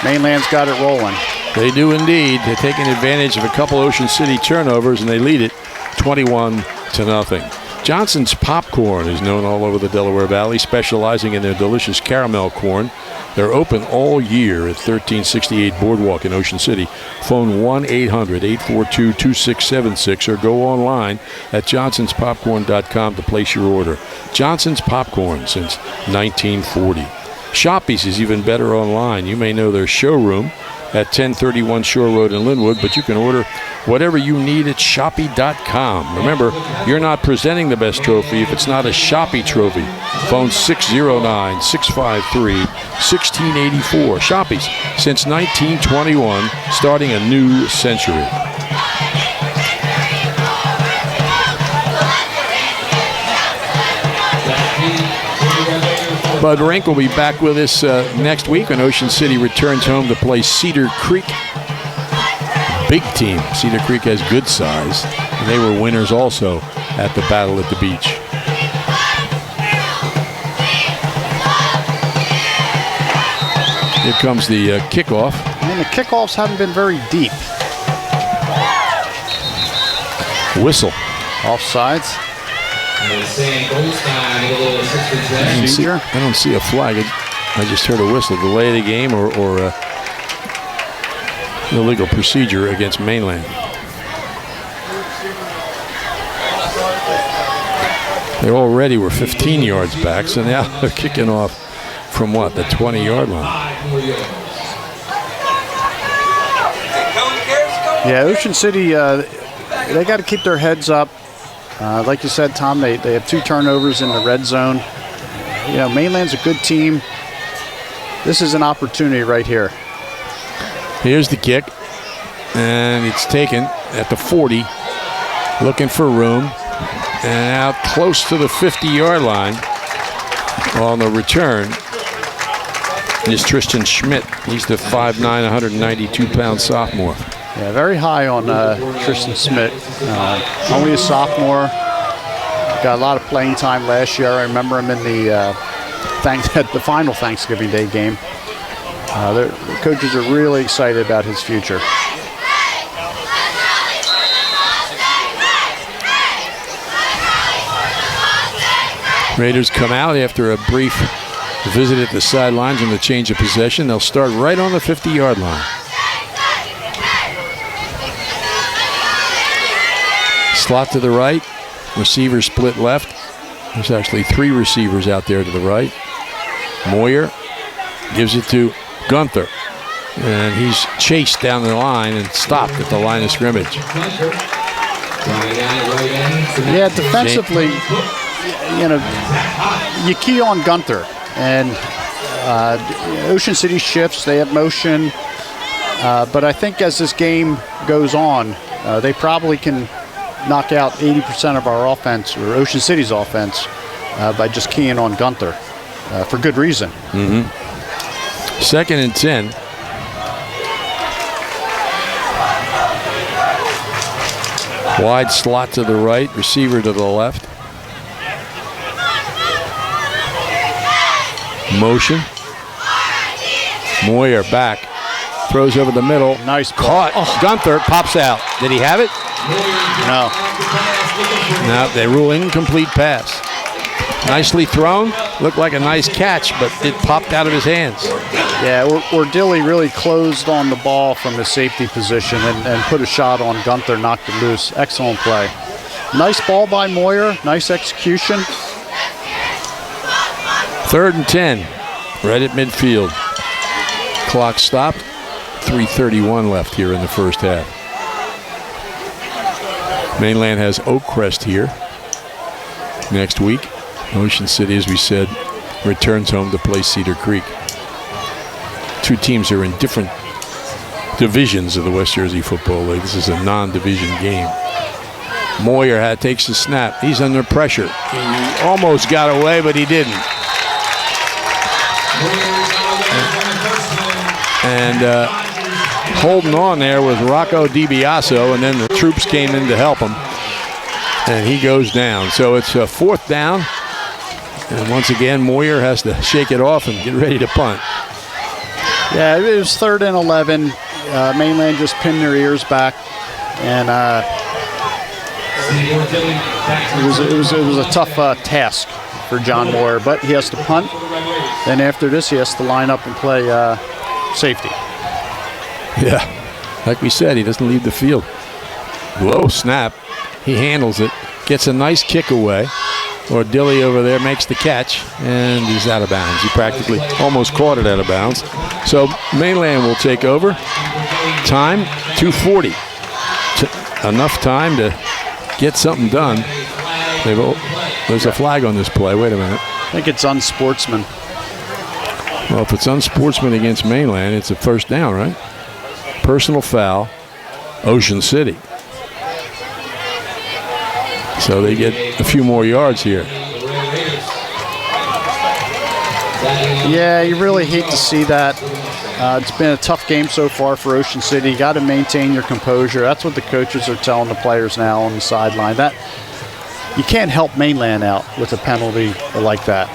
Mainland's got it rolling. They do indeed. They're taking advantage of a couple Ocean City turnovers, and they lead it 21-0. Johnson's Popcorn is known all over the Delaware Valley, specializing in their delicious caramel corn. They're open all year at 1368 Boardwalk in Ocean City. Phone 1-800-842-2676 or go online at johnsonspopcorn.com to place your order. Johnson's Popcorn since 1940. Shoppies is even better online. You may know their showroom at 1031 Shore Road in Linwood, but you can order whatever you need at Shoppy.com. Remember, you're not presenting the best trophy if it's not a Shoppy trophy. Phone 609-653-1684. Shoppies since 1921, starting a new century. Bud Rink will be back with us next week when Ocean City returns home to play Cedar Creek. Big team. Cedar Creek has good size. And they were winners also at the Battle at the Beach. Here comes the kickoff. And the kickoffs haven't been very deep. Whistle. Offsides. I don't see a flag. I just heard a whistle. Delay the game or illegal procedure against Mainland. They already were 15 yards back, so now they're kicking off from what, the 20-yard line. Yeah, Ocean City, they got to keep their heads up. Like you said, Tom, they have 2 turnovers in the red zone. You know, Mainland's a good team. This is an opportunity right here. Here's the kick, and it's taken at the 40, looking for room, and out close to the 50-yard line on the return is Tristan Schmidt. He's the 5'9", 192-pound sophomore. Yeah, very high on Tristan Schmidt. Only a sophomore. Got a lot of playing time last year. I remember him in the the final Thanksgiving Day game. The coaches are really excited about his future. Raiders come out after a brief visit at the sidelines and the change of possession. They'll start right on the 50-yard line. Slot to the right. Receiver split left. There's actually 3 receivers out there to the right. Moyer gives it to Gunther. And he's chased down the line and stopped at the line of scrimmage. Yeah, defensively, you know, you key on Gunther. And Ocean City shifts. They have motion. But I think as this game goes on, they probably can knock out 80% of our offense, or Ocean City's offense, by just keying on Gunther for good reason. Mm-hmm. 2nd and 10. Wide slot to the right, receiver to the left. Motion. Moyer back. Throws over the middle. Nice ball. Caught. Oh. Gunther pops out. Did he have it? No. No, they rule incomplete pass. Nicely thrown. Looked like a nice catch, but it popped out of his hands. Yeah, Ordilly really closed on the ball from his safety position and put a shot on Gunther, knocked it loose. Excellent play. Nice ball by Moyer. Nice execution. 3rd and 10. Right at midfield. Clock stopped. 3:31 left here in the first half. Mainland has Oakcrest here next week. Ocean City, as we said, returns home to play Cedar Creek. 2 teams are in different divisions of the West Jersey Football League. This is a non-division game. Moyer takes the snap. He's under pressure. He almost got away, but he didn't. And holding on there was Rocco DiBiaso, and then the troops came in to help him. And he goes down. So it's a 4th down. And once again, Moyer has to shake it off and get ready to punt. Yeah, it was 3rd and 11. Mainland just pinned their ears back. And it was a tough task for John Moyer. But he has to punt. Then after this, he has to line up and play safety. Yeah, like we said, he doesn't leave the field. Low snap. He handles it. Gets a nice kick away. Ordilly over there makes the catch, and he's out of bounds. He practically almost caught it out of bounds. So Mainland will take over. Time, 2:40. Enough time to get something done. There's a flag on this play. Wait a minute. I think it's unsportsman. Well, if it's unsportsman against Mainland, it's a 1st down, right? Personal foul, Ocean City. So they get a few more yards here. Yeah, you really hate to see that. It's been a tough game so far for Ocean City. You got to maintain your composure. That's what the coaches are telling the players now on the sideline. That you can't help Mainland out with a penalty like that.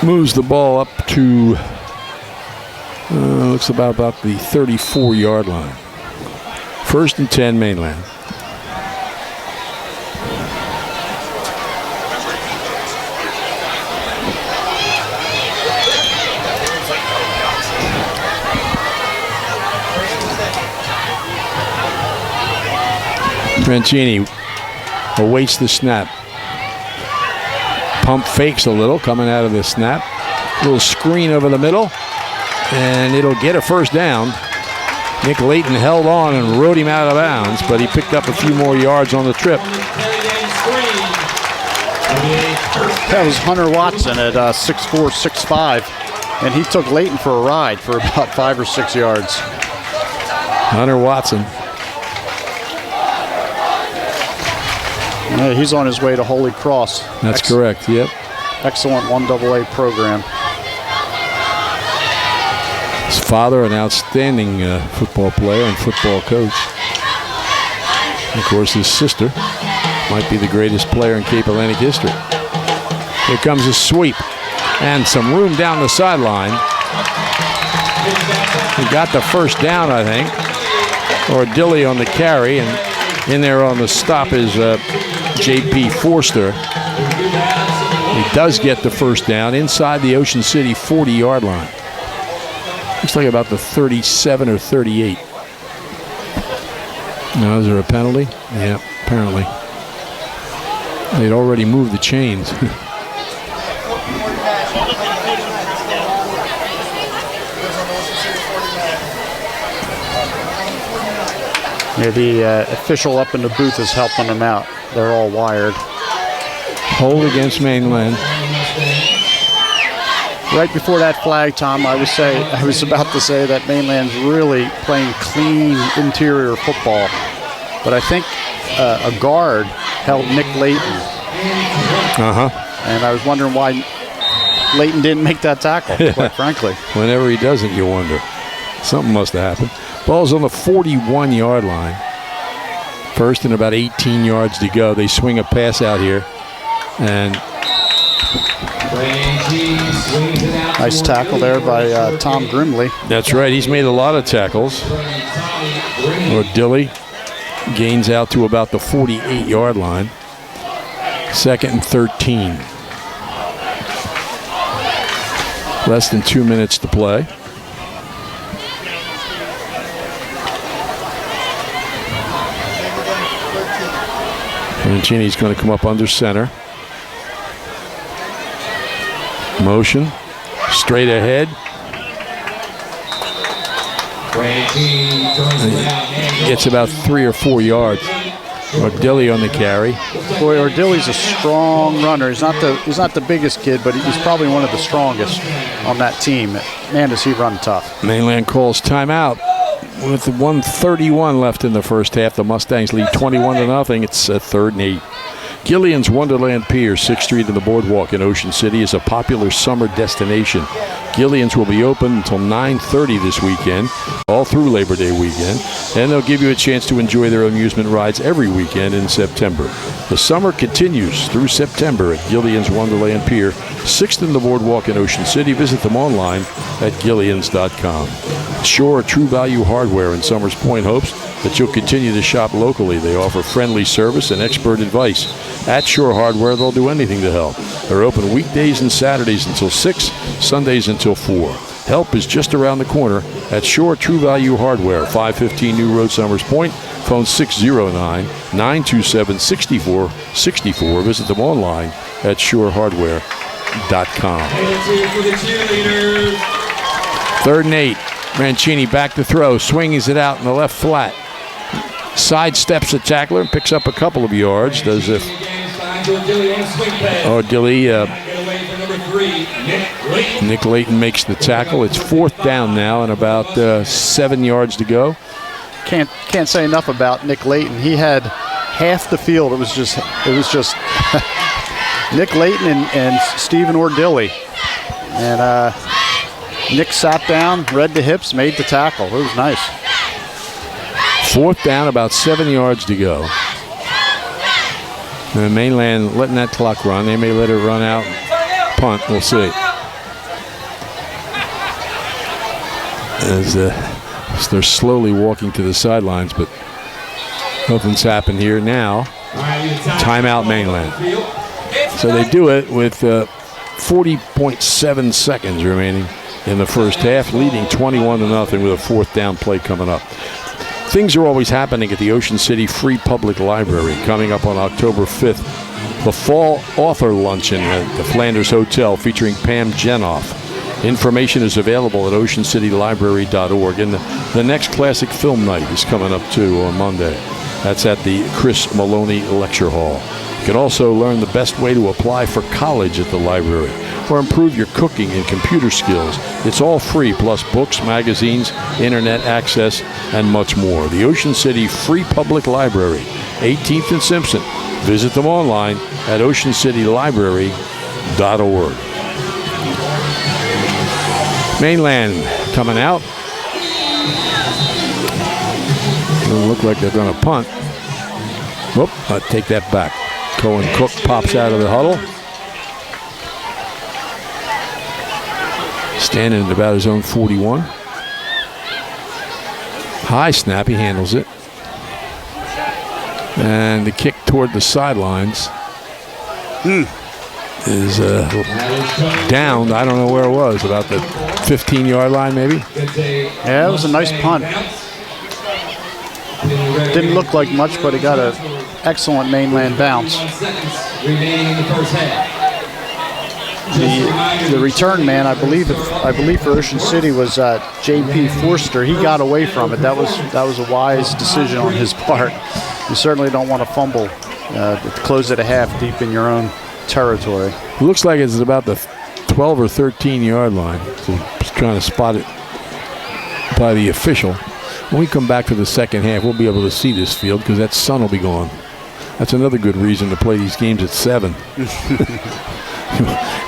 Moves the ball up to looks about the 34-yard line. 1st and 10, Mainland. Mancini awaits the snap. Pump fakes a little coming out of the snap. Little screen over the middle, and it'll get a first down. Nick Layton held on and rode him out of bounds, but he picked up a few more yards on the trip. That was Hunter Watson at 6'4", 6'5", and he took Layton for a ride for about 5 or 6 yards. Hunter Watson. Yeah, he's on his way to Holy Cross. That's correct, yep. Excellent 1AA program. His father, an outstanding football player and football coach. And of course, his sister might be the greatest player in Cape Atlantic history. Here comes a sweep and some room down the sideline. He got the first down, I think. Or Dilly on the carry, and in there on the stop is J.P. Forster. He does get the first down inside the Ocean City 40-yard line. Looks like about the 37 or 38. Now, is there a penalty? Yeah, apparently. They'd already moved the chains. Yeah, the official up in the booth is helping them out. They're all wired. Hold against Mainland. Right before that flag, Tom, I was about to say that Mainland's really playing clean interior football. But I think a guard held Nick Layton. And I was wondering why Layton didn't make that tackle, quite frankly. Whenever he doesn't, you wonder. Something must have happened. Ball's on the 41-yard line. 1st and about 18 yards to go. They swing a pass out here. And nice tackle there by Tom Grimley. That's right. He's made a lot of tackles. Or Dilly gains out to about the 48-yard line. 2nd and 13. Less than 2 minutes to play. Mancini's going to come up under center. Motion. Straight ahead. Gets about 3 or 4 yards. Ordilly on the carry. Boy, Ordilly's a strong runner. He's not the biggest kid, but he's probably one of the strongest on that team. Man, does he run tough. Mainland calls timeout. With 1:31 left in the first half, the Mustangs lead 21-0. It's 3rd and 8. Gillian's Wonderland Pier, 6th Street and the Boardwalk in Ocean City, is a popular summer destination. Gillian's will be open until 9:30 this weekend, all through Labor Day weekend, and they'll give you a chance to enjoy their amusement rides every weekend in September. The summer continues through September at Gillian's Wonderland Pier, 6th and the Boardwalk in Ocean City. Visit them online at gillians.com. Shore True Value Hardware in Summers Point hopes that you'll continue to shop locally. They offer friendly service and expert advice. At Shore Hardware, they'll do anything to help. They're open weekdays and Saturdays until 6, Sundays until 4. Help is just around the corner at Shore True Value Hardware, 515 New Road, Summers Point. Phone 609-927-6464. Visit them online at shorehardware.com. 3rd and 8. Mancini back to throw, swings it out in the left flat. Sidesteps the tackler and picks up a couple of yards. Does if Dilly, Nick Layton makes the tackle. It's 4th down now and about 7 yards to go. Can't say enough about Nick Layton. He had half the field. It was just Nick Layton and Stephen Ordilly. And Nick sat down, read the hips, made the tackle. It was nice. 4th down, about 7 yards to go. And Mainland letting that clock run. They may let it run out. Punt, we'll see. As they're slowly walking to the sidelines, but nothing's happened here now. Timeout, Mainland. So they do it with 40.7 seconds remaining in the first half, leading 21-0 with a 4th down play coming up. Things are always happening at the Ocean City Free Public Library. Coming up on October 5th, the Fall Author Luncheon at the Flanders Hotel featuring Pam Jenoff. Information is available at oceancitylibrary.org. And the next classic film night is coming up too on Monday. That's at the Chris Maloney Lecture Hall. You can also learn the best way to apply for college at the library or improve your cooking and computer skills. It's all free, plus books, magazines, internet access, and much more. The Ocean City Free Public Library, 18th and Simpson. Visit them online at oceancitylibrary.org. Mainland coming out. Doesn't look like they're going to punt. Whoop, I'll take that back. Cohen Cook pops out of the huddle. Standing at about his own 41. High snap, he handles it. And the kick toward the sidelines is down. I don't know where it was, about the 15-yard line maybe. Yeah, it was a nice punt. Didn't look like much, but it got an excellent Mainland bounce. The return man, I believe for Ocean City was J.P. Forster. He got away from it. That was a wise decision on his part. You certainly don't want to fumble to close at a half deep in your own territory. It looks like it's about the 12 or 13-yard line. So just trying to spot it by the official. When we come back to the second half, we'll be able to see this field because that sun will be gone. That's another good reason to play these games at 7.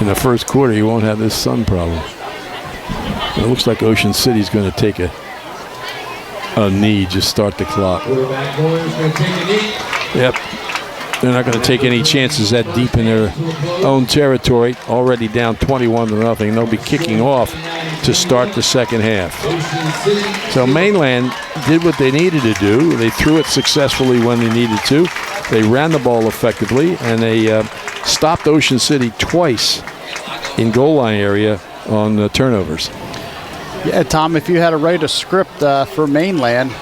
In the first quarter, you won't have this sun problem. It looks like Ocean City's going to take a knee, just start the clock. Yep. They're not going to take any chances that deep in their own territory. Already down 21-0. They'll be kicking off to start the second half. So Mainland did what they needed to do. They threw it successfully when they needed to. They ran the ball effectively, and they stopped Ocean City twice in goal line area on turnovers. Yeah, Tom, if you had to write a script for Mainland,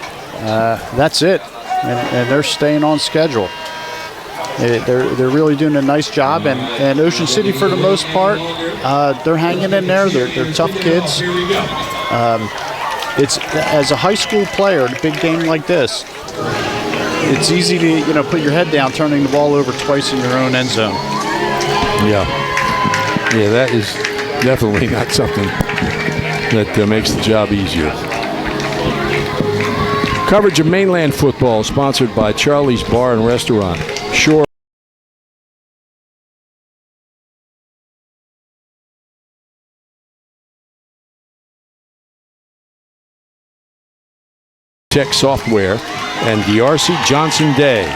that's it. And they're staying on schedule. They're really doing a nice job, and Ocean City, for the most part, they're hanging in there. They're tough kids. It's as a high school player, a big game like this, it's easy to put your head down, turning the ball over twice in your own end zone. Yeah, that is definitely not something that makes the job easier. Coverage of Mainland football sponsored by Charlie's Bar and Restaurant. Shore Tech Software and DRC Johnson Day,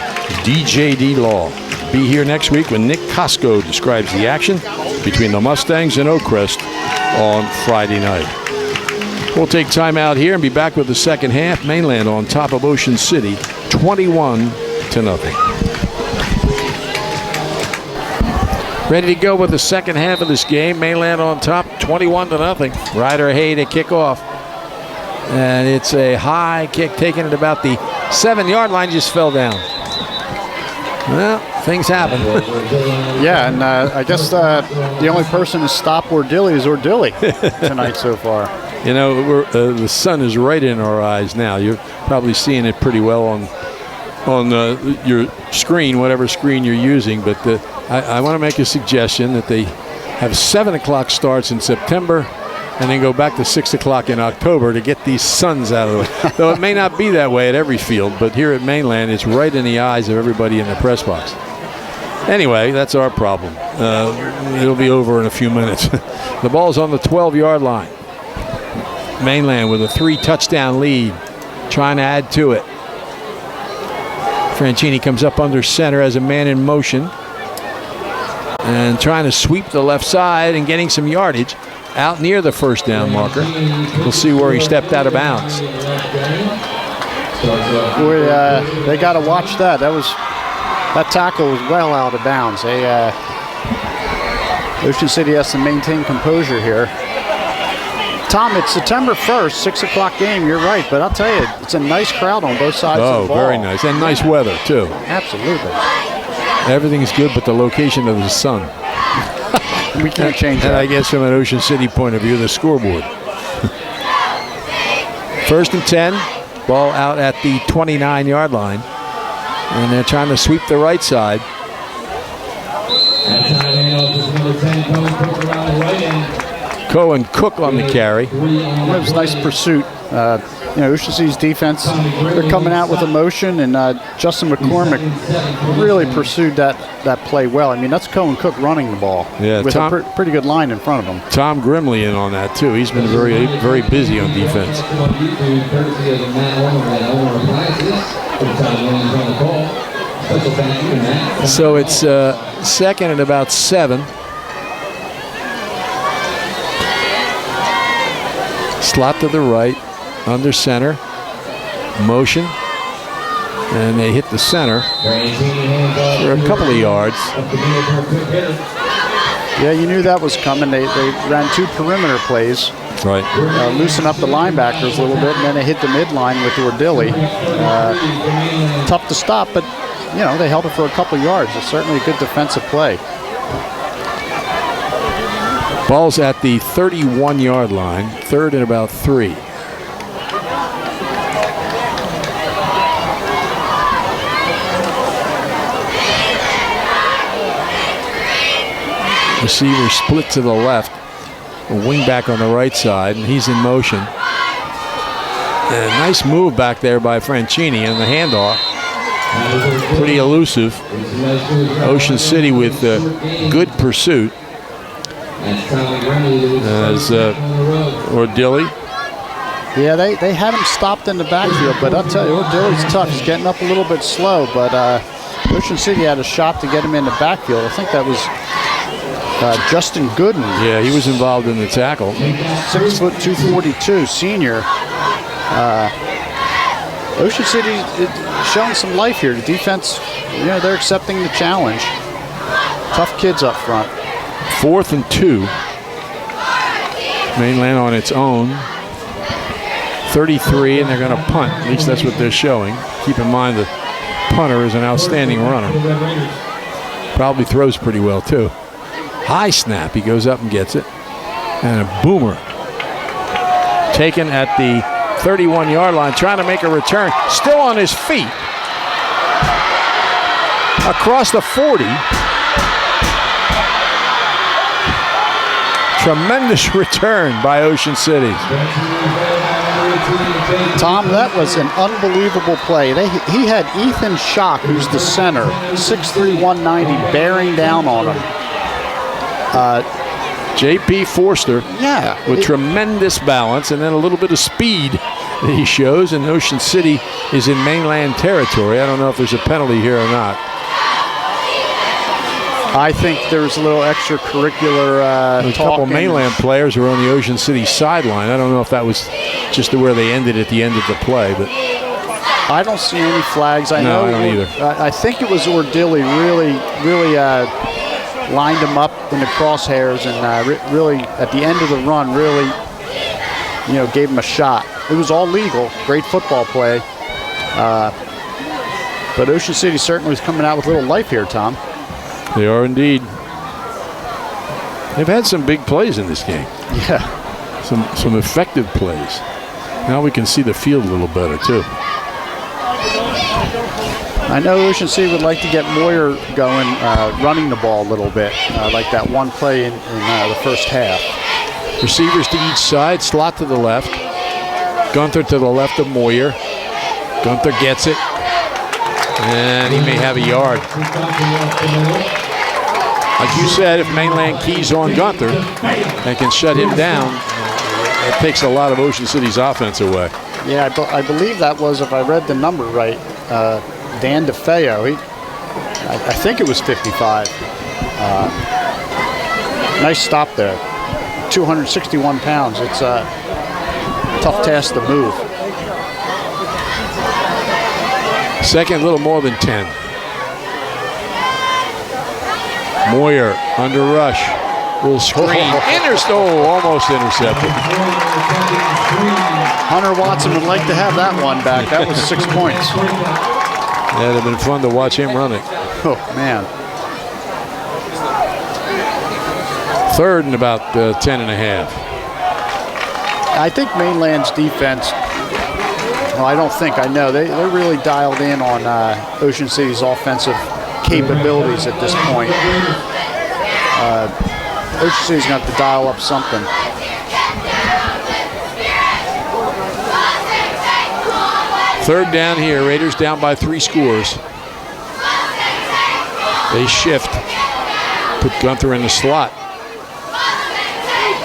DJD Law. Be here next week when Nick Costco describes the action between the Mustangs and Oakcrest on Friday night. We'll take time out here and be back with the second half. Mainland on top of Ocean City, 21-0. Ready to go with the second half of this game. Mainland on top, 21-0. Ryder Hay to kick off. And it's a high kick taken at about the 7-yard line, just fell down. Well, things happen. Yeah, and I guess the only person to stop Ordilly is Ordilly tonight so far. The sun is right in our eyes now. You're probably seeing it pretty well on your screen, whatever screen you're using. But I want to make a suggestion that they have 7 o'clock starts in September and then go back to 6 o'clock in October to get these suns out of the way. Though it may not be that way at every field, but here at Mainland, it's right in the eyes of everybody in the press box. Anyway, that's our problem. It'll be over in a few minutes. The ball's on the 12-yard line. Mainland with a 3-touchdown lead, trying to add to it. Franchini comes up under center as a man in motion and trying to sweep the left side and getting some yardage out near the first down marker. We'll see where he stepped out of bounds. Boy, they got to watch that. That tackle was well out of bounds. Ocean City has to maintain composure here. Tom, it's September 1st, 6 o'clock game. You're right, but I'll tell you, it's a nice crowd on both sides of the ball. Oh, very nice. And nice weather, too. Absolutely. Everything's good but the location of the sun. We can't change that. And I guess from an Ocean City point of view, the scoreboard. 1st and 10. Ball out at the 29-yard line. And they're trying to sweep the right side. Cohen Cook on the carry. It was a nice pursuit. Ocean City's defense, they're coming out with emotion, and Justin McCormick really pursued that play well. I mean, that's Cohen Cook running the ball with a pretty good line in front of him. Tom Grimley in on that, too. He's been very, very busy on defense. So it's second and about 7. Slot to the right, under center, motion, and they hit the center for a couple of yards. Yeah, you knew that was coming. They ran 2 perimeter plays. Right. Loosen up the linebackers a little bit, and then they hit the midline with Ordilli. Tough to stop, but they held it for a couple of yards. It's certainly a good defensive play. Ball's at the 31-yard line, 3rd and about 3. Receiver split to the left, a wingback on the right side, and he's in motion. And a nice move back there by Franchini, and the handoff. Pretty elusive. Ocean City with good pursuit. As Ordilli. Yeah, they had him stopped in the backfield, but I'll tell you, Ordilli's tough. He's getting up a little bit slow, but Ocean City had a shot to get him in the backfield. I think that was Justin Gooden. Yeah, he was involved in the tackle. 6 foot 242 senior. Ocean City is showing some life here. The defense, they're accepting the challenge. Tough kids up front. 4th and 2. Mainland on its own. 33, and they're going to punt. At least that's what they're showing. Keep in mind the punter is an outstanding runner. Probably throws pretty well, too. High snap. He goes up and gets it. And a boomer. Taken at the 31-yard line, trying to make a return. Still on his feet. Across the 40. Tremendous return by Ocean City. Tom, that was an unbelievable play. He had Ethan Schock, who's the center, 6'3", 190, bearing down on him. J.P. Forster with tremendous balance and then a little bit of speed that he shows, and Ocean City is in mainland territory. I don't know if there's a penalty here or not. I think there's a little extracurricular a couple mainland players are on the Ocean City sideline. I don't know if that was just where they ended at the end of the play, but I don't see any flags. I don't either. I think it was Ordilli really lined him up in the crosshairs and really at the end of the run really gave him a shot. It was all legal. Great football play. But Ocean City certainly is coming out with a little life here, Tom. They are indeed. They've had some big plays in this game. Yeah. Some effective plays. Now we can see the field a little better, too. I know Ocean City would like to get Moyer going, running the ball a little bit, like that one play in the first half. Receivers to each side, slot to the left. Gunther to the left of Moyer. Gunther gets it. And he may have a yard. Like you said, if Mainland keys on Gunther and can shut him down, it takes a lot of Ocean City's offense away. Yeah, I believe that was, if I read the number right, Dan DeFeo. I think it was 55. Nice stop there. 261 pounds. It's a tough task to move. Second, a little more than 10. Moyer under rush. Will screen. Almost intercepted. Hunter Watson would like to have that one back. That was 6 points. That'd have been fun to watch him run it. Oh, man. Third and about 10 and a half. I think Mainland's defense, well, I don't think, I know, they're really dialed in on Ocean City's offensive capabilities at this point. Ocean City's going to have to dial up something. Third down here. Raiders down by 3 scores. They shift. Put Gunther in the slot.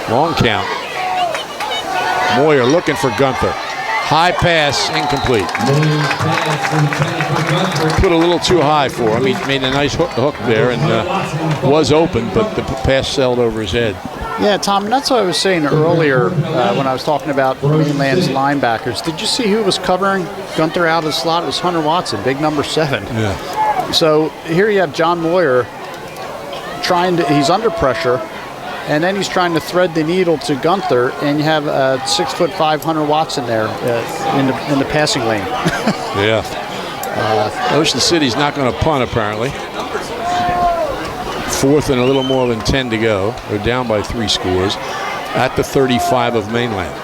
Long count. Moyer looking for Gunther. High pass, incomplete. Put a little too high for him. He made a nice hook there and was open, but the pass sailed over his head. Yeah, Tom, that's what I was saying earlier when I was talking about Mainland's linebackers. Did you see who was covering Gunther out of the slot? It was Hunter Watson, big number 7. Yeah. So here you have John Moyer he's under pressure, and then he's trying to thread the needle to Gunther, and you have 6'5" Hunter Watson there in the passing lane. Yeah. Ocean City's not going to punt, apparently. Fourth and a little more than 10 to go. They're down by 3 scores at the 35 of Mainland.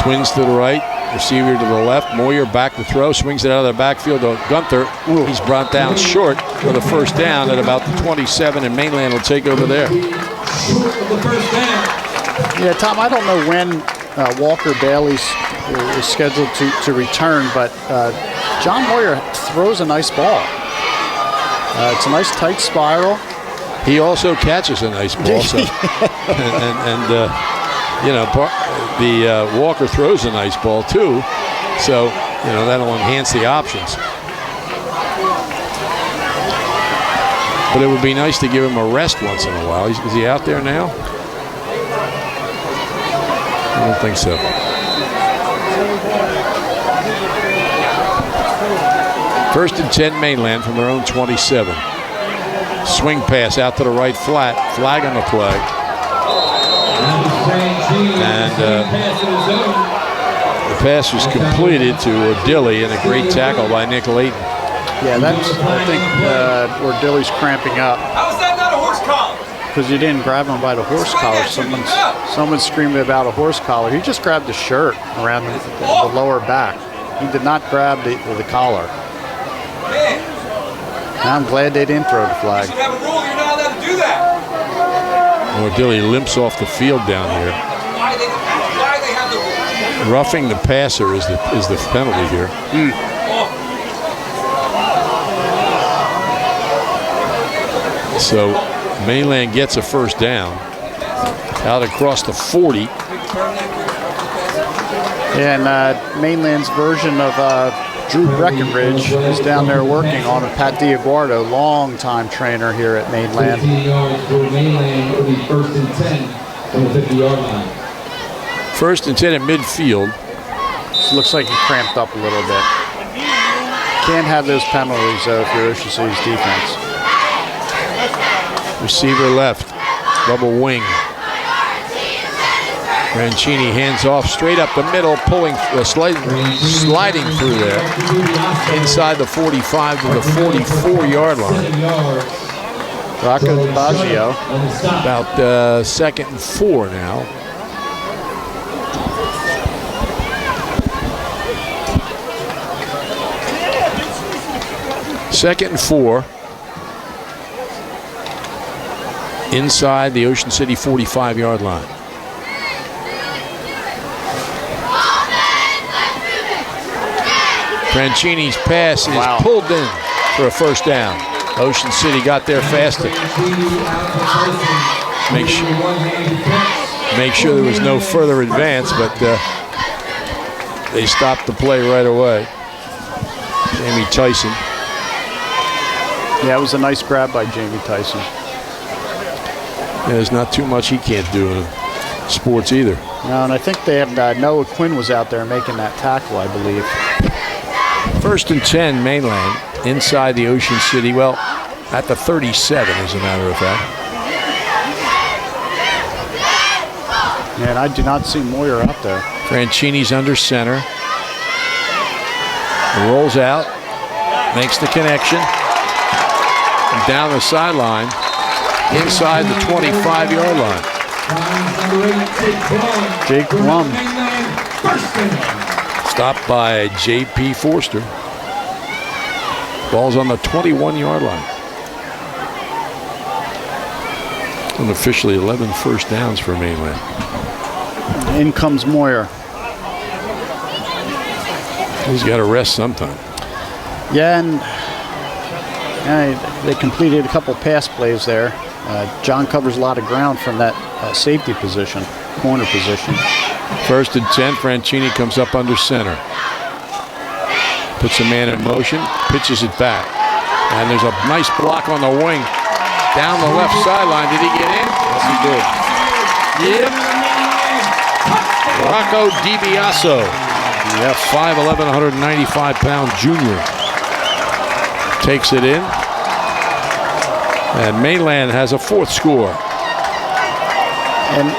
Twins to the right, receiver to the left. Moyer back to throw, swings it out of the backfield to Gunther. He's brought down short for the first down at about the 27, and Mainland will take over there. Yeah, Tom, I don't know when Walker Bailey's is scheduled to return, but John Moyer throws a nice ball. It's a nice tight spiral. He also catches a nice ball. So. Walker throws a nice ball too. So, that'll enhance the options. But it would be nice to give him a rest once in a while. Is he out there now? I don't think so. First and 10 Mainland from their own 27. Swing pass out to the right flat. Flag on the play. And the pass was completed to Ordilly, and a great tackle by Nick Layton. Yeah, that's, I think, Ordilly's cramping up. How is that not a horse collar? Because you didn't grab him by the horse collar. Someone's screaming about a horse collar. He just grabbed the shirt around the lower back. He did not grab the collar. Now I'm glad they didn't throw the flag. You should have a rule you're not allowed to do that. Ordilly limps off the field down here. Why they have the rule? Roughing the passer is the penalty here. So Mainland gets a first down out across the 40. And Mainland's version of Drew Breckenridge is down there working on it. Pat Diaguardo, long-time trainer here at Mainland. 15 yards for Mainland. It'll be first and 10 from the 50-yard line. First and 10 at midfield. Looks like he cramped up a little bit. Can't have those penalties, though, if you're Ocean City's defense. Receiver left, double wing. Rancini hands off straight up the middle, sliding through there. Inside the 45 to the 44-yard line. Rocco DiBaggio. About second and 4 now. Second and 4. Inside the Ocean City 45-yard line. Franchini's pass is pulled in for a first down. Ocean City got there faster. Make sure there was no further advance, but they stopped the play right away. Jamie Tyson. Yeah, it was a nice grab by Jamie Tyson. Yeah, there's not too much he can't do in sports either. No, and I think they had Noah Quinn was out there making that tackle, I believe. 1st and 10, Mainland, inside the Ocean City. Well, at the 37, as a matter of fact. Yeah, and I do not see Moyer out there. Franchini's under center. Rolls out, makes the connection. And down the sideline, inside the 25-yard line. Jake Blum. Stopped by J.P. Forster. Ball's on the 21-yard line. Unofficially 11 first downs for Mainland. In comes Moyer. He's got to rest sometime. Yeah, and they completed a couple pass plays there. John covers a lot of ground from that safety position, corner position. 1st and 10, Franchini comes up under center. Puts a man in motion, pitches it back. And there's a nice block on the wing. Down the left sideline. Did he get in? Yes, he did. Yep. Rocco DiBiaso. Yep. 5'11", 195-pound junior. Takes it in. And Mainland has a 4th score.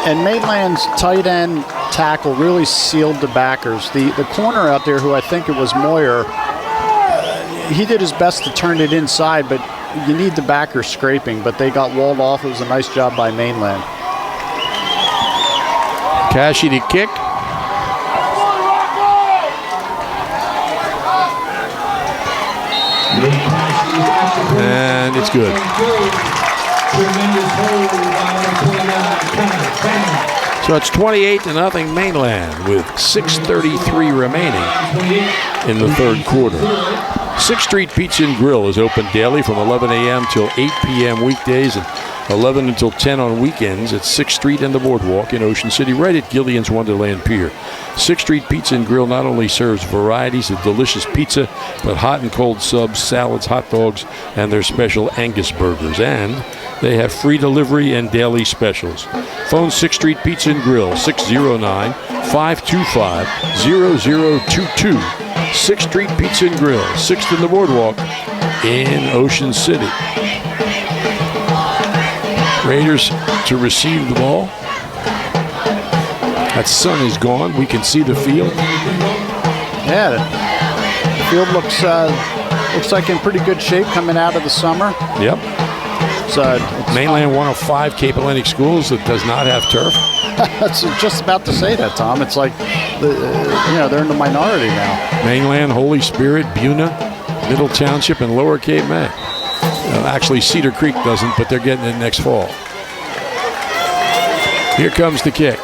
And Mainland's tight end tackle really sealed the backers. The corner out there, who I think it was Moyer, he did his best to turn it inside, but you need the backers scraping. But they got walled off. It was a nice job by Mainland. Cashy to kick. And it's good. So it's 28-0 Mainland with 6:33 remaining in the 3rd quarter. 6th Street Pizza and Grill is open daily from 11 a.m. till 8 p.m. weekdays and 11 until 10 on weekends at 6th Street and the Boardwalk in Ocean City, right at Gillian's Wonderland Pier. 6th Street Pizza and Grill not only serves varieties of delicious pizza, but hot and cold subs, salads, hot dogs, and their special Angus burgers. And they have free delivery and daily specials. Phone 6th Street Pizza and Grill, 609-525-0022. 6th Street Pizza and Grill, 6th and the Boardwalk in Ocean City. Raiders to receive the ball. That sun is gone. We can see the field. Yeah, the field looks like in pretty good shape coming out of the summer. Yep. So Mainland, one of 5 Cape Atlantic schools that does not have turf. I was just about to say that, Tom. It's like, they're in the minority now. Mainland, Holy Spirit, Buna, Middle Township, and Lower Cape May. Actually, Cedar Creek doesn't, but they're getting it next fall. Here comes the kick.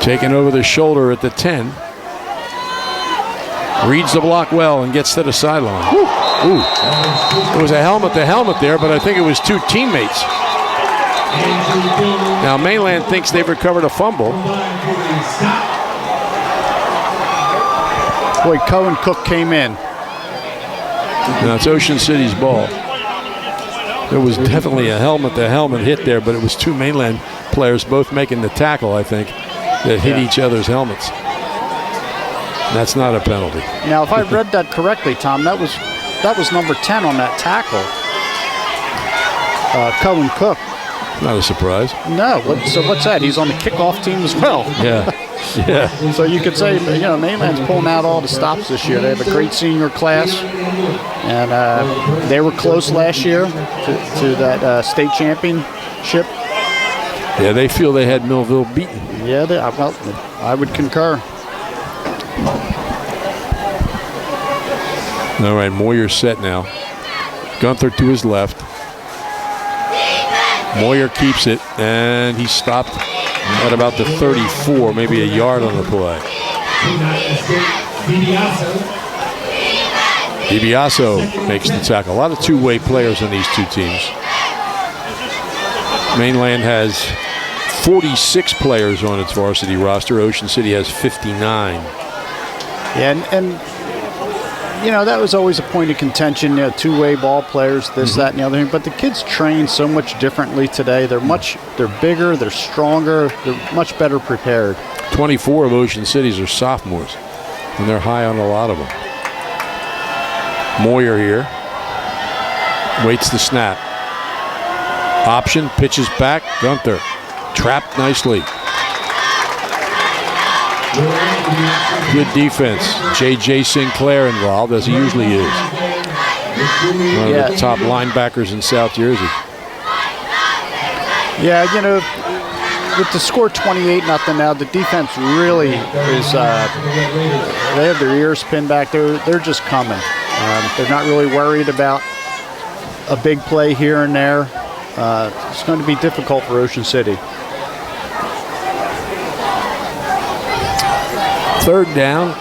Taken over the shoulder at the 10. Reads the block well and gets to the sideline. Ooh. It was a helmet-to-helmet there, but I think it was 2 teammates. Now, Mainland thinks they've recovered a fumble. Boy, Cohen Cook came in. Now, it's Ocean City's ball. There was definitely a helmet-to-helmet hit there, but it was 2 Mainland players both making the tackle, I think, that hit each other's helmets. That's not a penalty. Now, if I read that correctly, Tom, that was number 10 on that tackle. Cohen Cook. Not a surprise. No. So what's that? He's on the kickoff team as well. Yeah. Yeah. So you could say, Mainland's pulling out all the stops this year. They have a great senior class, and they were close last year to that state championship. Yeah, they feel they had Millville beaten. Yeah, I would concur. All right, Moyer's set now. Gunther to his left. Moyer keeps it, and he stopped at about the 34, maybe a yard on the play. DiBiaso makes the tackle. A lot of two-way players on these two teams. Mainland has 46 players on its varsity roster. Ocean City has 59. Yeah, and you know, that was always a point of contention, you know, two-way ball players, this, that, and the other thing. But the kids train so much differently today. They're bigger, they're stronger, they're much better prepared. 24 of Ocean City's are sophomores, and they're high on a lot of them. Moyer here. Waits the snap. Option, pitches back. Gunther. Trapped nicely. Good defense. J.J. Sinclair involved, as he usually is. One of the top linebackers in South Jersey. Yeah, you know, with the score 28-0 now, the defense really is, they have their ears pinned back. They're just coming. They're not really worried about a big play here and there. It's going to be difficult for Ocean City. Third down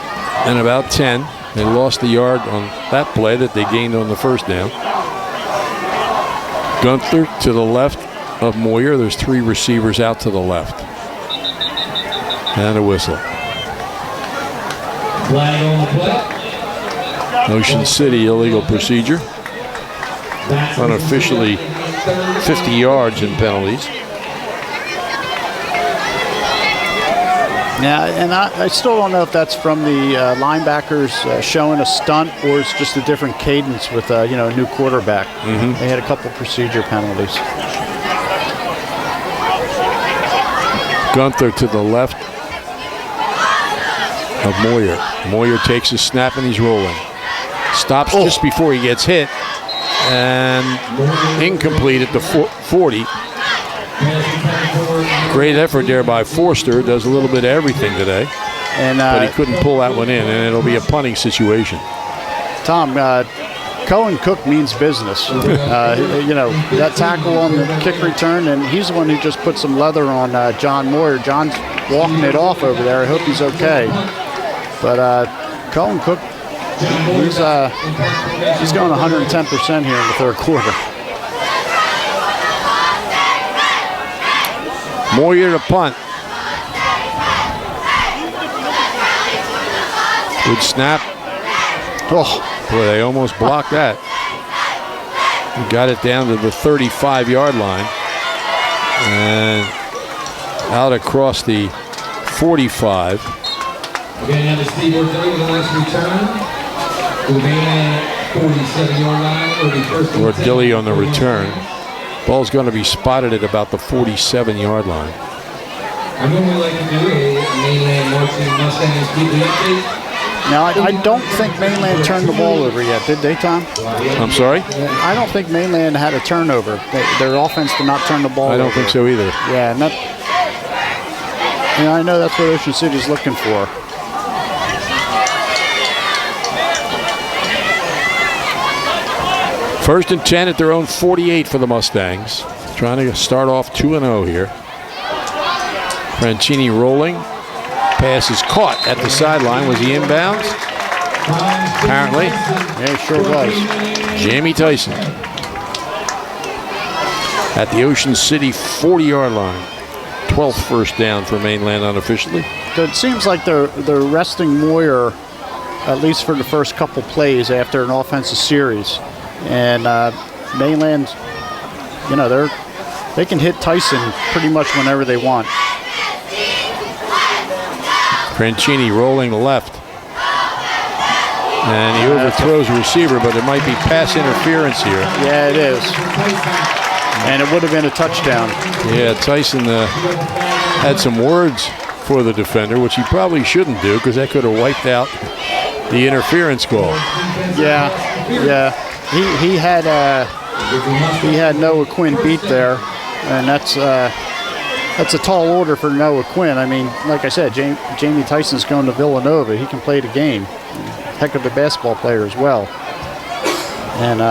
and about 10. They lost the yard on that play that they gained on the first down. Gunther to the left of Moyer. There's three receivers out to the left. And a whistle. Flag on the play. Ocean City illegal procedure. Unofficially 50 yards in penalties. Yeah, and I still don't know if that's from the linebackers showing a stunt or it's just a different cadence with you know, a new quarterback. They had a couple procedure penalties. Gunther to the left of Moyer. Moyer takes his snap and he's rolling. Stops just before he gets hit. And incomplete at the 40. Great effort there by Forster. Does a little bit of everything today. But he couldn't pull that one in, and it'll be a punting situation. Tom, Cohen Cook means business. You know, that tackle on the kick return, and he's the one who just put some leather on John Moyer. John's walking it off over there. I hope he's okay. But Cohen Cook, he's going 110% here in the third quarter. Moyer to punt. Good snap. Oh, boy, they almost blocked that. Got it down to the 35-yard line. And out across the 45. Again, now to Steve Ordilly with the last return. To the mainland 47-yard line. Ordilly on the return. Ball's going to be spotted at about the 47-yard line. I normally like to do a mainland marching Mustangs weekly update. Now, I don't think Mainland turned the ball over yet, did they, Tom? I'm sorry? I don't think Mainland had a turnover. Their offense did not turn the ball over. I don't think so either. Yeah, and I know that's what Ocean City's looking for. First and 10 at their own 48 for the Mustangs. Trying to start off 2-0 here. Francini rolling. Pass is caught at the sideline. Was he inbounds? Apparently. Yeah, he sure was. Jamie Tyson at the Ocean City 40-yard line. 12th first down for Mainland unofficially. So it seems like they're resting Moyer, at least for the first couple plays after an offensive series. And Mainland, you know, they can hit Tyson pretty much whenever they want. Francini rolling left. And he overthrows a receiver, but it might be pass interference here. Yeah, it is. And it would have been a touchdown. Yeah, Tyson had some words for the defender, which he probably shouldn't do because that could have wiped out the interference call. Yeah. He had Noah Quinn beat there, and that's a tall order for Noah Quinn. I mean, like I said, Jamie Tyson's going to Villanova. He can play the game. Heck of a basketball player as well. And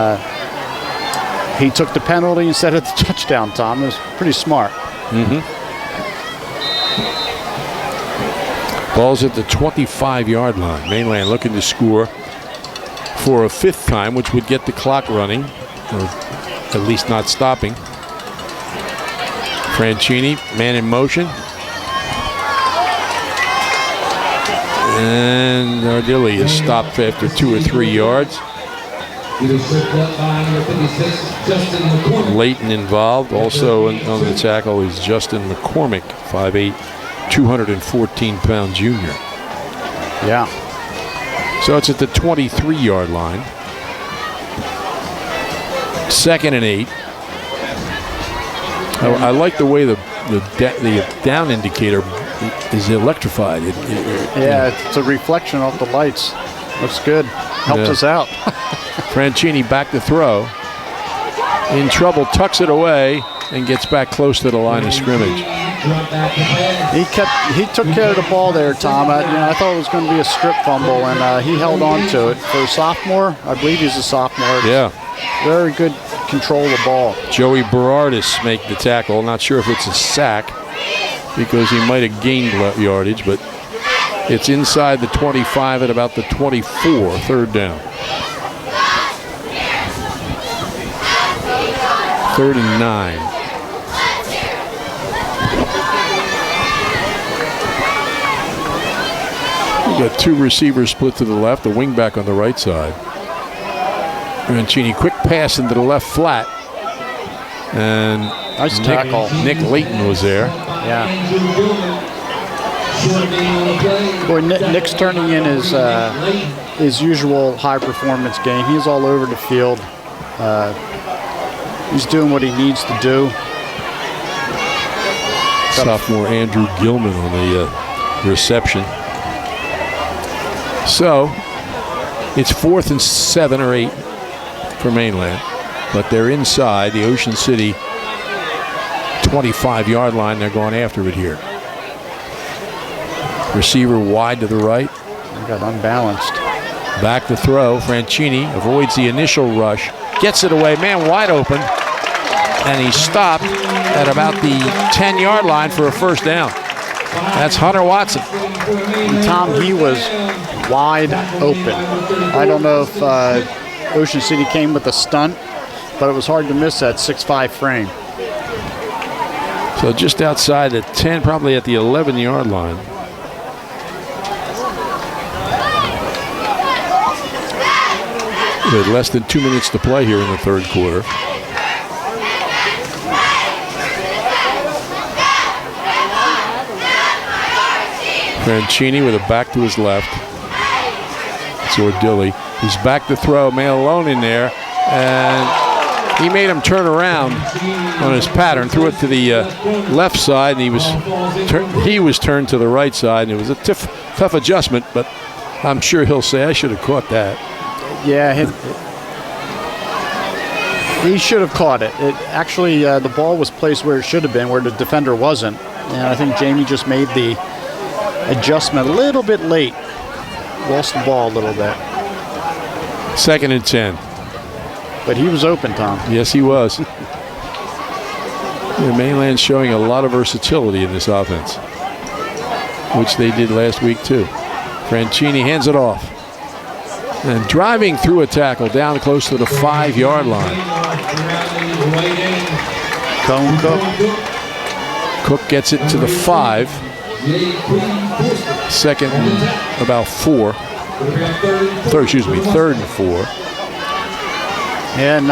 he took the penalty instead of the touchdown, Tom. It was pretty smart. Ball's at the 25-yard line. Mainland looking to score for a 5th time, which would get the clock running, or at least not stopping. Franchini, man in motion. And Ardilli is stopped after 2 or 3 yards. Leighton involved. Also on the tackle is Justin McCormick, 5'8", 214-pound junior. Yeah. So it's at the 23-yard line. 2nd and 8. I like the way the down indicator is electrified. It's a reflection off the lights. Looks good. Helps us out. Franchini back to throw. In trouble, tucks it away, and gets back close to the line of scrimmage. He took care of the ball there, Tom. I thought it was going to be a strip fumble, and he held on to it. For a sophomore, I believe he's a sophomore. Yeah. Very good control of the ball. Joey Berardis make the tackle. Not sure if it's a sack because he might have gained yardage, but it's inside the 25 at about the 24, 3rd down. 3rd and 9. We got 2 receivers split to the left, a wingback on the right side. Franchini, quick pass into the left flat. And nice tackle. Nick Leighton was there. Yeah. Boy, Nick's turning in his usual high-performance game. He's all over the field. He's doing what he needs to do. Sophomore Andrew Gilman on the reception. So it's 4th and 7 or 8 for Mainland, but they're inside the Ocean City 25-yard line. They're going after it here. Receiver wide to the right. He got unbalanced. Back to throw. Franchini avoids the initial rush, gets it away, man wide open, and he's stopped at about the 10-yard line for a 1st down. That's Hunter Watson. And Tom, he was wide open. I don't know if Ocean City came with a stunt, but it was hard to miss that 6'5" frame. So just outside the 10, probably at the 11-yard line. With less than 2 minutes to play here in the 3rd quarter. Franchini with a back to his left. It's Ardilli. He's back to throw. Man alone in there. And he made him turn around on his pattern. Threw it to the left side, and he was turned to the right side. And it was a tough adjustment, but I'm sure he'll say, I should have caught that. Yeah, he should have caught it. Actually, the ball was placed where it should have been, where the defender wasn't. And I think Jamie just made the adjustment a little bit late. Lost the ball a little bit. 2nd and 10. But he was open, Tom. Yes, he was. Mainland's showing a lot of versatility in this offense, which they did last week too. Franchini hands it off. And driving through a tackle down close to the 5-yard line. Cook gets it to the 5. 2nd and about 4. 3rd and 4. And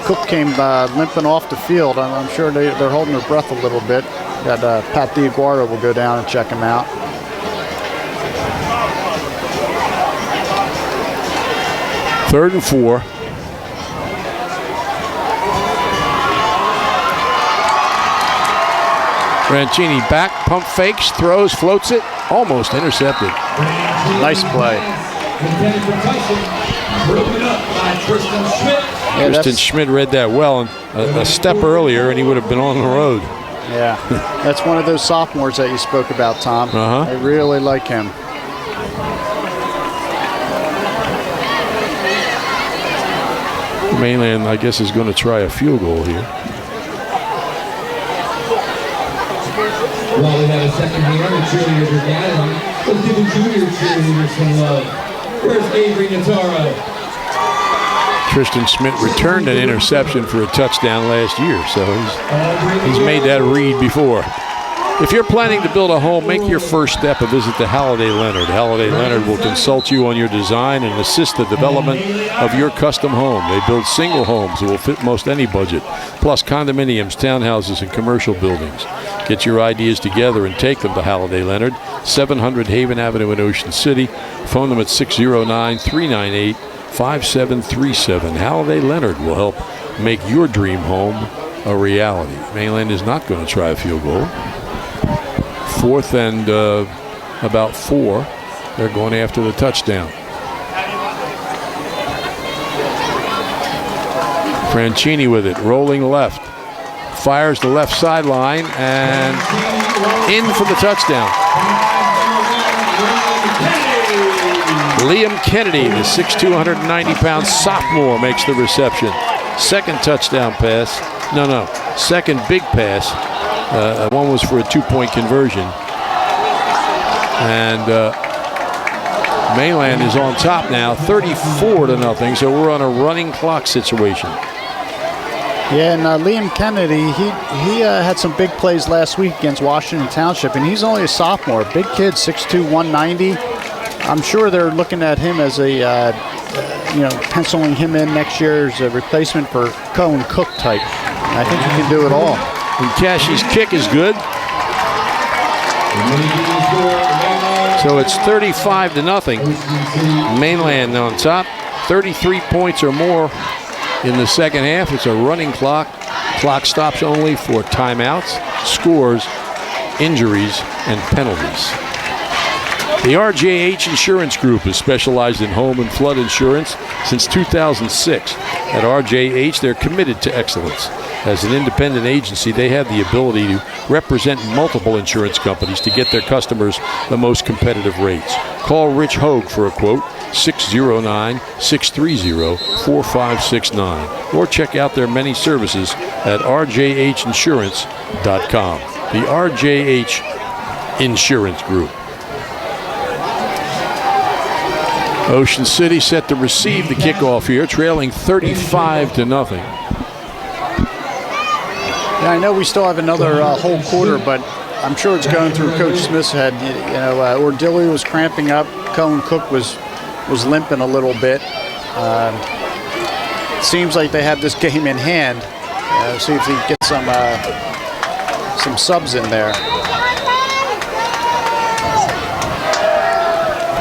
Cook came limping off the field. I'm sure they're holding their breath a little bit. Got Pat DiAguardo will go down and check him out. Third and 4. Franchini back, pump fakes, throws, floats it, almost intercepted. Nice play. Tristan Schmidt read that well, and a step earlier, and he would have been on the road. Yeah, that's one of those sophomores that you spoke about, Tom. I really like him. Mainland, I guess, is going to try a field goal here. While we have a second here, the cheerleaders are gathering. Let's give the junior cheerleaders some love. Where's Avery Nataro? Tristan Smith returned an interception for a touchdown last year, so he's made that read before. If you're planning to build a home, make your first step a visit to Halliday Leonard. Halliday Leonard will consult you on your design and assist the development of your custom home. They build single homes that will fit most any budget, plus condominiums, townhouses, and commercial buildings. Get your ideas together and take them to Halliday Leonard, 700 Haven Avenue in Ocean City. Phone them at 609-398-5737. Halliday Leonard will help make your dream home a reality. Mainland is not going to try a field goal. 4th and about 4. They're going after the touchdown. Franchini with it, rolling left. Fires the left sideline and in for the touchdown. Liam Kennedy, the 6'2", 190-pound sophomore, makes the reception. Second touchdown pass. No. Second big pass. One was for a 2-point conversion. And Mainland is on top now, 34-0. So we're on a running clock situation. Yeah, and Liam Kennedy, he had some big plays last week against Washington Township, and he's only a sophomore. Big kid, 6'2", 190. I'm sure they're looking at him as a, penciling him in next year as a replacement for Cohen Cook type. I think he can do it all. And Cashy's kick is good. So it's 35-0. Mainland on top. 33 points or more in the second half. It's a running clock. Clock stops only for timeouts, scores, injuries, and penalties. The RJH Insurance Group has specialized in home and flood insurance since 2006. At RJH, they're committed to excellence. As an independent agency, they have the ability to represent multiple insurance companies to get their customers the most competitive rates. Call Rich Hogue for a quote, 609-630-4569, or check out their many services at rjhinsurance.com. The RJH Insurance Group. Ocean City set to receive the kickoff here, trailing 35-0. Yeah, I know we still have another whole quarter, but I'm sure it's going through Coach Smith's head. Ordilio was cramping up. Cohen Cook was limping a little bit. Seems like they have this game in hand. See if he can get some subs in there.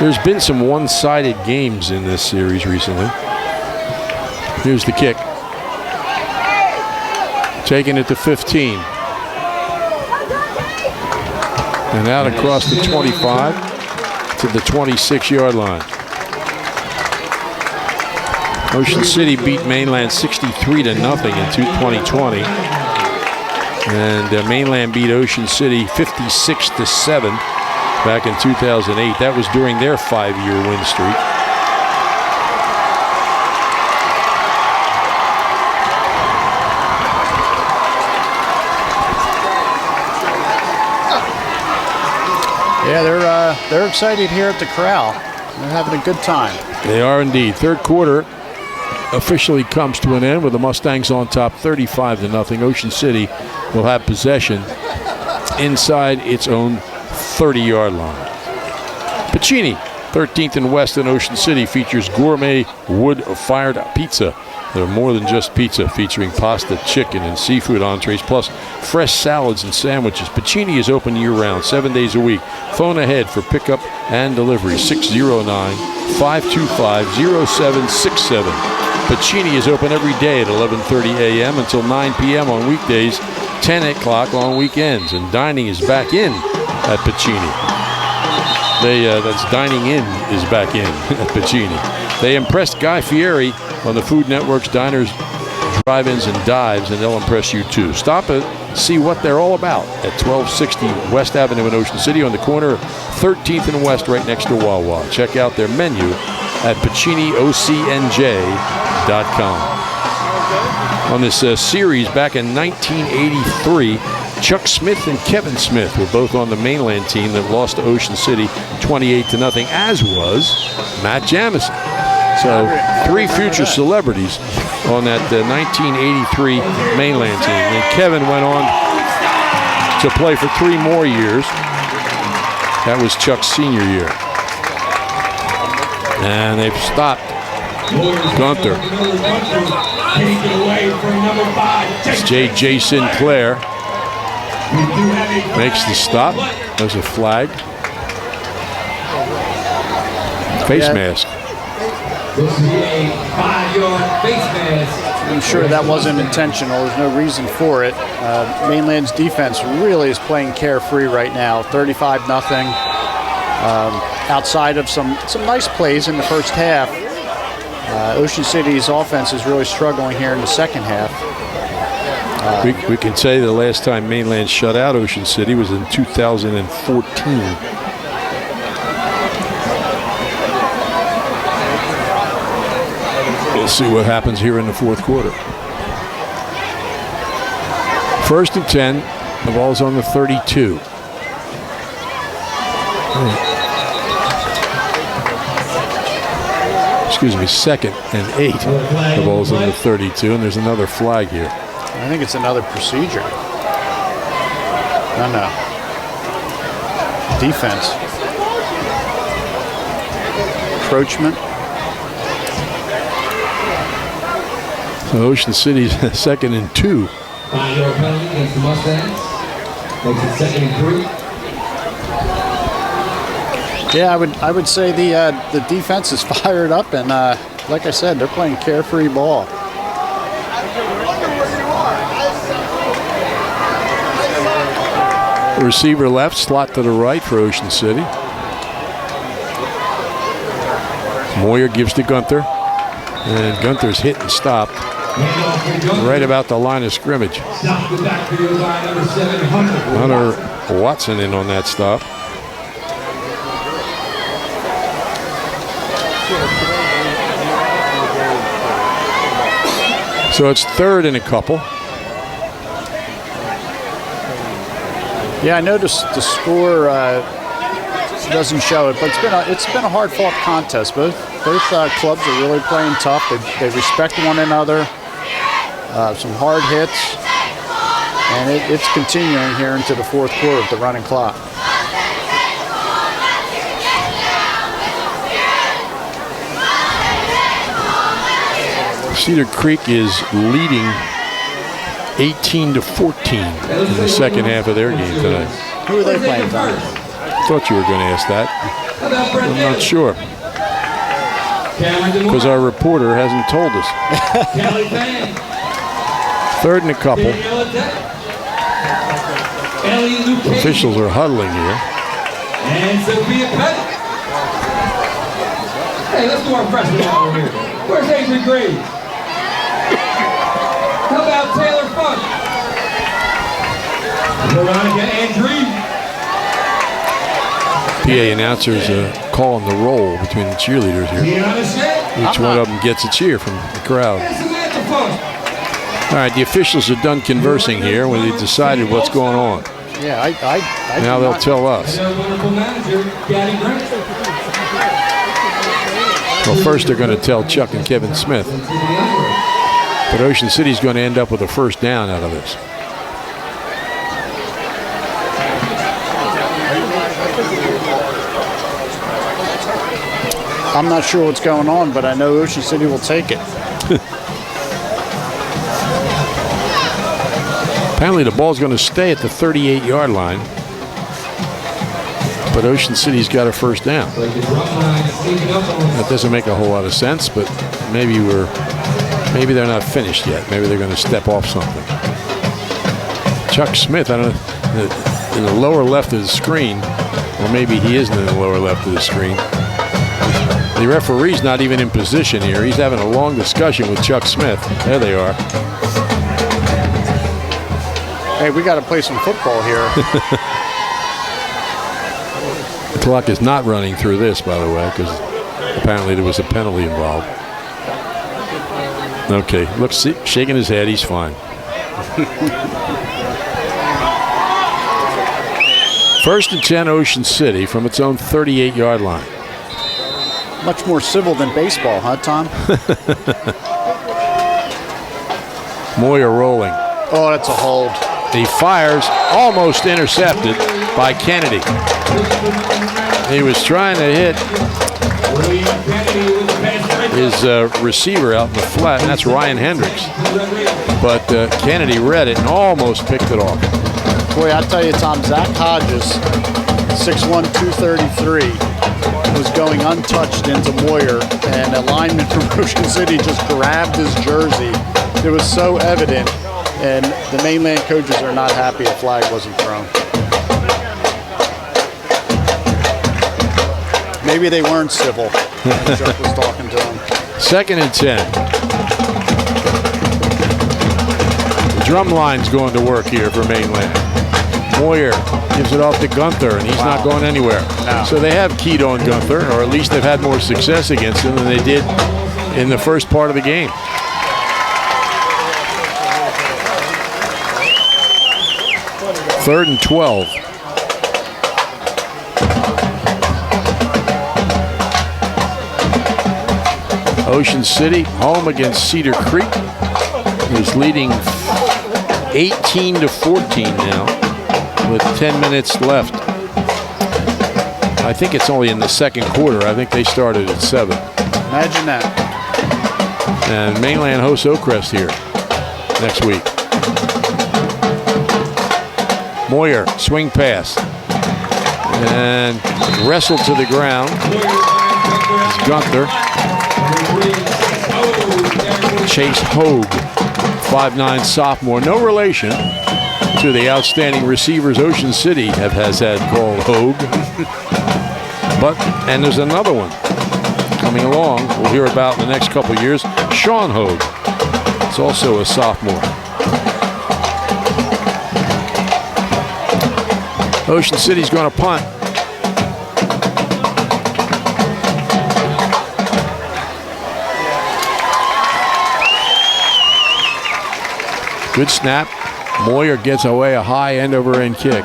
There's been some one-sided games in this series recently. Here's the kick. Taking it to 15. And out across the 25 to the 26-yard line. Ocean City beat Mainland 63-0 in 2020. And Mainland beat Ocean City 56-7. Back in 2008. That was during their 5-year win streak. Yeah, they're excited here at the Corral. They're having a good time. They are indeed. Third quarter officially comes to an end with the Mustangs on top 35-0. Ocean City will have possession inside its own 30-yard line. Pacini, 13th and West in Ocean City, features gourmet wood-fired pizza. They're more than just pizza, featuring pasta, chicken, and seafood entrees, plus fresh salads and sandwiches. Pacini is open year-round, 7 days a week. Phone ahead for pickup and delivery, 609-525-0767. Pacini is open every day at 11:30 a.m. until 9 p.m. on weekdays, 10 o'clock on weekends. And dining is back in at Pacini. That's dining in is back in at Pacini. They impressed Guy Fieri on the Food Network's Diners, Drive-Ins, and Dives, and they'll impress you too. Stop it, see what they're all about at 1260 West Avenue in Ocean City on the corner of 13th and West, right next to Wawa. Check out their menu at PaciniOCNJ.com. On this series back in 1983, Chuck Smith and Kevin Smith were both on the Mainland team that lost to Ocean City 28-0, as was Matt Jamison. So 3 future celebrities on that 1983 Mainland team. And Kevin went on to play for 3 more years. That was Chuck's senior year. And they've stopped Gunther. It's J.J. Sinclair makes the stop. There's a flag. Face mask. This is a 5-yard face mask. I'm sure that wasn't intentional. There's no reason for it. Mainland's defense really is playing carefree right now, 35-0. Outside of some nice plays in the first half, Ocean City's offense is really struggling here in the second half. We can say the last time Mainland shut out Ocean City was in 2014. We'll see what happens here in the fourth quarter. 1st and 10. The ball's on the 32. Excuse me, 2nd and 8. The ball's on the 32, and there's another flag here. I think it's another procedure. No. Defense. Encroachment. So Ocean City's 2nd and 2. 5-yard penalty against the Mustangs. Makes it 2nd and 3. Yeah, I would say the defense is fired up, and like I said, they're playing carefree ball. Receiver left, slot to the right for Ocean City. Moyer gives to Gunther, and Gunther's hit and stopped right about the line of scrimmage. Hunter Watson in on that stop. So it's 3rd and a couple. Yeah, I noticed the score doesn't show it, but it's been a hard-fought contest. Both clubs are really playing tough. They respect one another. Some hard hits, and it's continuing here into the fourth quarter with the running clock. Cedar Creek is leading 18-14 in the second half of their game tonight. Who are they playing tonight? Thought you were going to ask that. I'm not sure, because our reporter hasn't told us. 3rd and a couple. Officials are huddling here. And Sophia Pettit. Hey, let's do our freshman over here. Where's Avery Graves? How about Taylor Funk? Veronica Andrew. PA announcers calling the roll between the cheerleaders here. Each one of them gets a cheer from the crowd. All right, the officials are done conversing here when they decided what's going on. Yeah, I Now they'll tell us. Well, first they're going to tell Chuck and Kevin Smith. But Ocean City's going to end up with a first down out of this. I'm not sure what's going on, but I know Ocean City will take it. Apparently the ball's going to stay at the 38-yard line. But Ocean City's got a first down. That doesn't make a whole lot of sense, but maybe they're not finished yet. Maybe they're going to step off something. Chuck Smith, I don't know, in the lower left of the screen, or maybe he isn't in the lower left of the screen. The referee's not even in position here. He's having a long discussion with Chuck Smith. There they are. Hey, we got to play some football here. The clock is not running through this, by the way, because apparently there was a penalty involved. Okay, look, see, shaking his head, he's fine. First and 10, Ocean City from its own 38-yard line. Much more civil than baseball, huh, Tom? Moyer rolling. Oh, that's a hold. He fires, almost intercepted by Kennedy. He was trying to hit his receiver out in the flat, and that's Ryan Hendricks. But Kennedy read it and almost picked it off. Boy, I tell you, Tom, Zach Hodges, 6'1", 233, was going untouched into Moyer, and a lineman from Ocean City just grabbed his jersey. It was so evident, and the Mainland coaches are not happy a flag wasn't thrown. Maybe they weren't civil when Chuck was talking to them. Second and 10. The drum line's going to work here for Mainland. Moyer gives it off to Gunther, and he's not going anywhere. No. So they have keyed on Gunther, or at least they've had more success against him than they did in the first part of the game. Third and 12. Ocean City, home against Cedar Creek, is leading 18-14 now with 10 minutes left. I think it's only in the second quarter. I think they started at 7. Imagine that. And Mainland hosts Oakcrest here next week. Moyer, swing pass. And wrestled to the ground. It's Gunther. Chase Hogue, 5'9" sophomore. No relation to the outstanding receivers Ocean City has had called Hogue. And there's another one coming along we'll hear about in the next couple of years, Sean Hogue. It's also a sophomore. Ocean City's going to punt. Good snap. Moyer gets away a high end over end kick.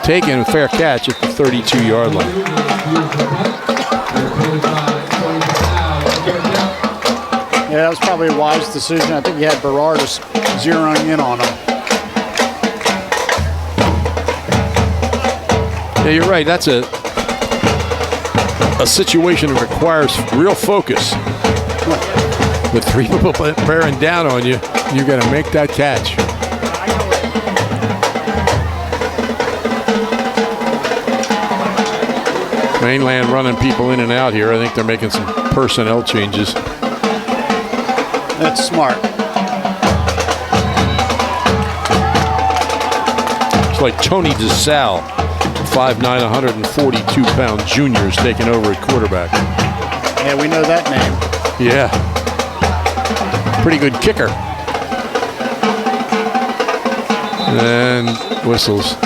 Taken a fair catch at the 32-yard line. Yeah, that was probably a wise decision. I think he had Berardus zeroing in on him. Yeah, you're right. That's a situation that requires real focus. With 3 people bearing down on you, you got to make that catch. Mainland running people in and out here. I think they're making some personnel changes. That's smart. It's like Tony DeSalle, 5'9", 142-pound junior, is taking over at quarterback. Yeah, we know that name. Yeah. Pretty good kicker. And whistles.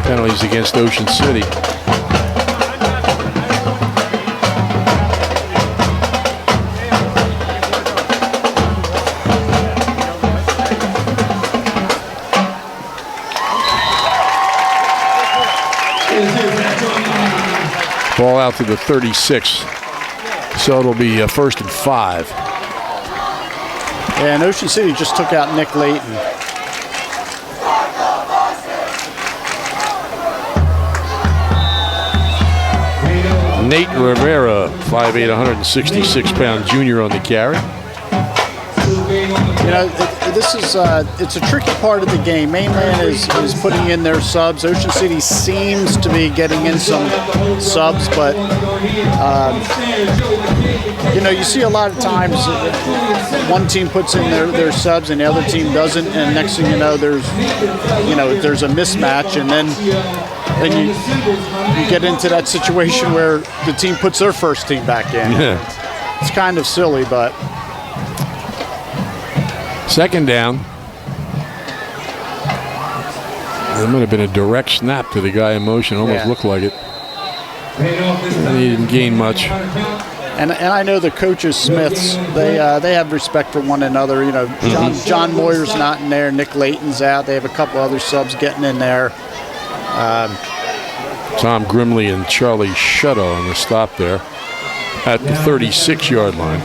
Penalties against Ocean City. Ball out to the 36, so it'll be first and 5. Yeah, and Ocean City just took out Nick Layton. Nate Rivera, 5'8", 166-pound junior on the carry. You know, this is it's a tricky part of the game. Mainland is putting in their subs. Ocean City seems to be getting in some subs, but you know, you see a lot of times one team puts in their subs and the other team doesn't, and next thing you know, there's a mismatch, and then you get into that situation where the team puts their first team back in. Yeah. It's kind of silly, but. Second down. There might have been a direct snap to the guy in motion. Almost looked like it. And he didn't gain much. And I know the coaches, Smiths, they have respect for one another. You know, John Moyer's not in there. Nick Layton's out. They have a couple other subs getting in there. Tom Grimley and Charlie Shudo on the stop there at the 36-yard line.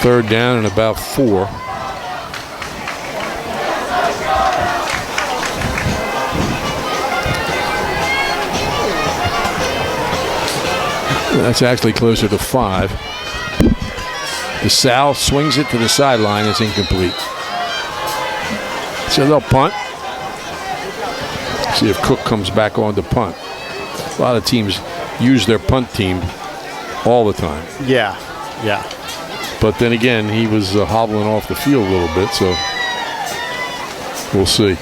3rd down and about 4. That's actually closer to 5. DeSalle swings it to the sideline. It's incomplete. So they'll punt. See if Cook comes back on to punt. A lot of teams use their punt team all the time. Yeah. But then again, he was hobbling off the field a little bit, so we'll see.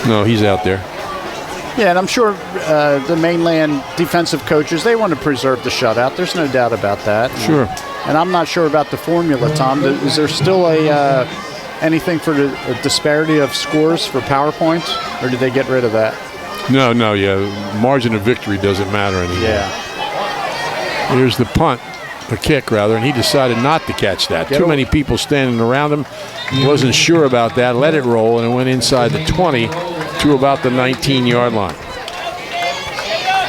No, he's out there. Yeah, and I'm sure the Mainland defensive coaches, they want to preserve the shutout. There's no doubt about that. Sure. And I'm not sure about the formula, Tom. Is there still anything for the disparity of scores for PowerPoint, or did they get rid of that? No, yeah. Margin of victory doesn't matter anymore. Yeah. Here's the punt, the kick rather, and he decided not to catch that. Too many people standing around him. Wasn't sure about that. Let it roll, and it went inside the 20 to about the 19-yard line.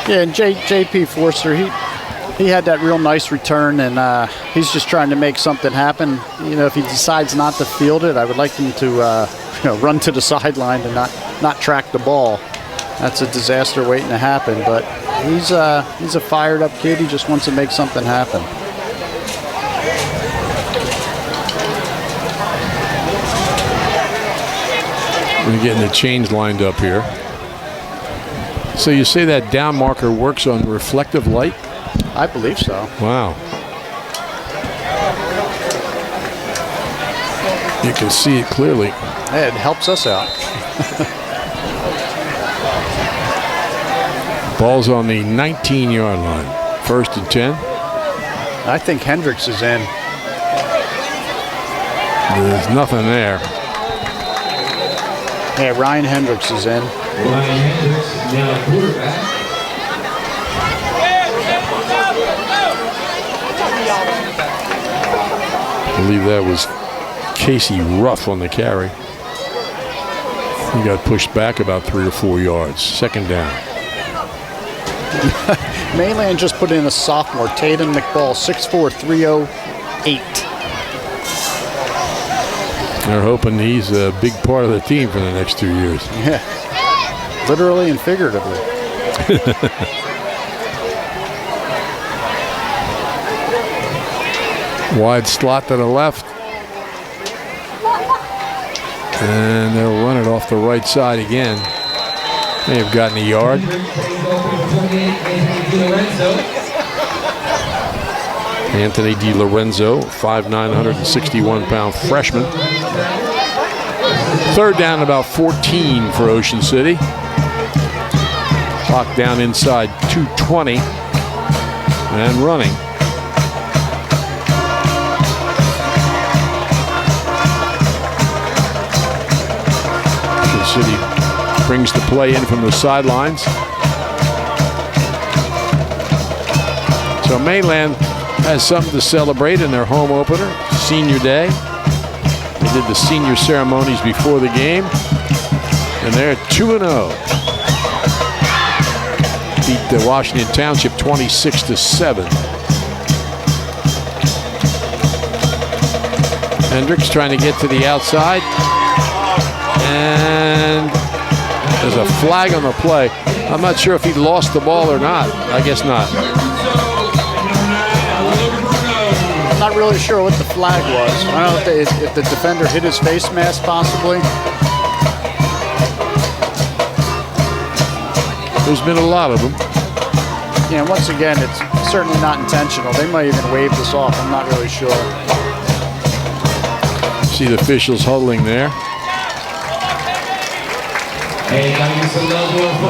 Yeah, and J.P. Forster, he had that real nice return, and he's just trying to make something happen. You know, if he decides not to field it, I would like him to run to the sideline and not track the ball. That's a disaster waiting to happen. But he's a fired up kid. He just wants to make something happen. We're getting the chains lined up here. So you say that down marker works on reflective light? I believe so. Wow. You can see it clearly. Hey, it helps us out. Ball's on the 19-yard line. 1st and 10. I think Hendricks is in. There's nothing there. Yeah, Ryan Hendricks is in. Ryan Hendricks, now quarterback. I believe that was Casey Ruff on the carry. He got pushed back about 3 or 4 yards. 2nd down. Mainland just put in a sophomore, Tatum McBall, 6'4", 308. They're hoping he's a big part of the team for the next 2 years. Yeah, literally and figuratively. Wide slot to the left. And they'll run it off the right side again. May have gotten a yard. Anthony DiLorenzo, 5'9", 161-pound freshman. 3rd down, about 14 for Ocean City. Clock down inside 2:20 and running. Ocean City brings the play in from the sidelines. So Mainland has something to celebrate in their home opener, Senior Day. They did the senior ceremonies before the game, and they're 2-0. Beat the Washington Township 26-7. Hendricks trying to get to the outside, and there's a flag on the play. I'm not sure if he lost the ball or not. I guess not. I'm not really sure what the flag was. I don't know if the defender hit his face mask, possibly. There's been a lot of them. Yeah, and once again, it's certainly not intentional. They might even wave this off. I'm not really sure. See the officials huddling there.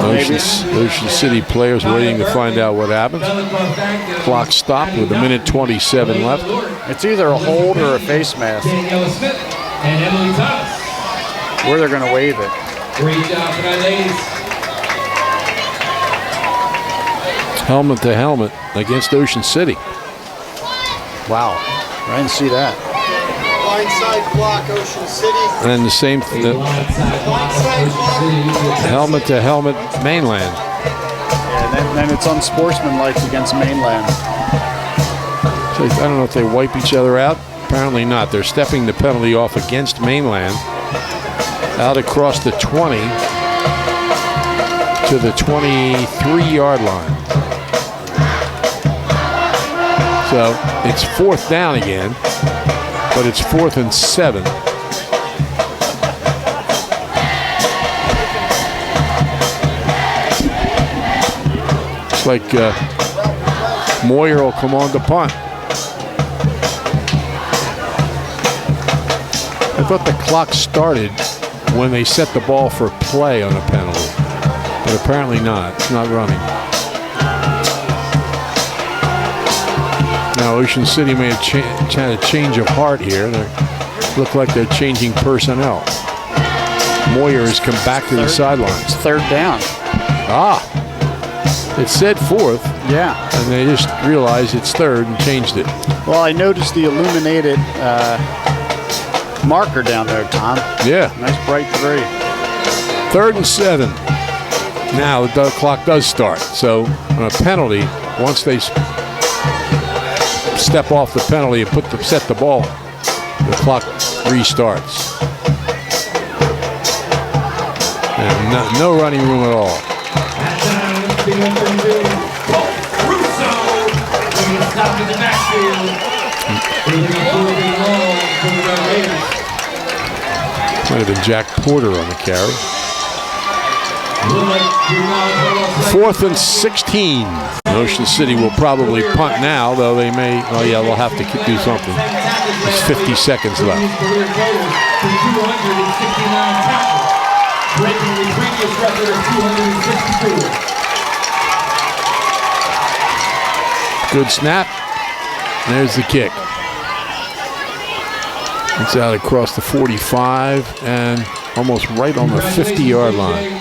Ocean City players waiting to find out what happens. Clock stopped with 1:27 left. It's either a hold or a face mask. Where they're going to wave it. Great job for that, ladies. helmet to helmet against Ocean City. Wow, I didn't see that. Blindside block, Ocean City. And then the same helmet to helmet Mainland. Yeah, and then it's unsportsmanlike against Mainland. So I don't know if they wipe each other out. Apparently not. They're stepping the penalty off against Mainland. Out across the 20 to the 23-yard line. So it's 4th down again, but it's 4th and 7. It's like Moyer will come on to punt. I thought the clock started when they set the ball for play on a penalty, but apparently not. It's not running. Now Ocean City may have had a change of heart here. They look like they're changing personnel. Moyer has come back to the sidelines. It's 3rd down. It said 4th. Yeah. And they just realized it's 3rd and changed it. Well, I noticed the illuminated marker down there, Tom. Yeah. Nice bright 3. 3rd and 7. Now the clock does start. So on a penalty, once they step off the penalty and set the ball, the clock restarts. And no running room at all. Might have been Jack Porter on the carry. 4th and 16. Ocean City will probably punt now, though they may. Oh yeah, they'll have to do something. There's 50 seconds left. Breaking the previous record of 262. Good snap. There's the kick. It's out across the 45 and almost right on the 50-yard line.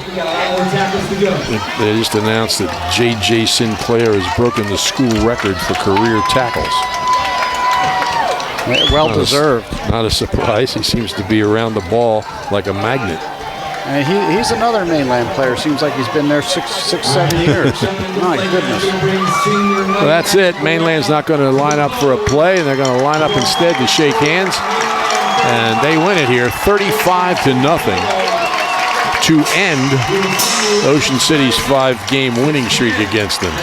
They just announced that J.J. Sinclair has broken the school record for career tackles. Well deserved. Not a surprise. He seems to be around the ball like a magnet. And he's another Mainland player. Seems like he's been there 6, 7 years. My goodness. Well, that's it. Mainland's not going to line up for a play, and they're going to line up instead to shake hands. And they win it here, 35-0, to end Ocean City's 5-game winning streak against them.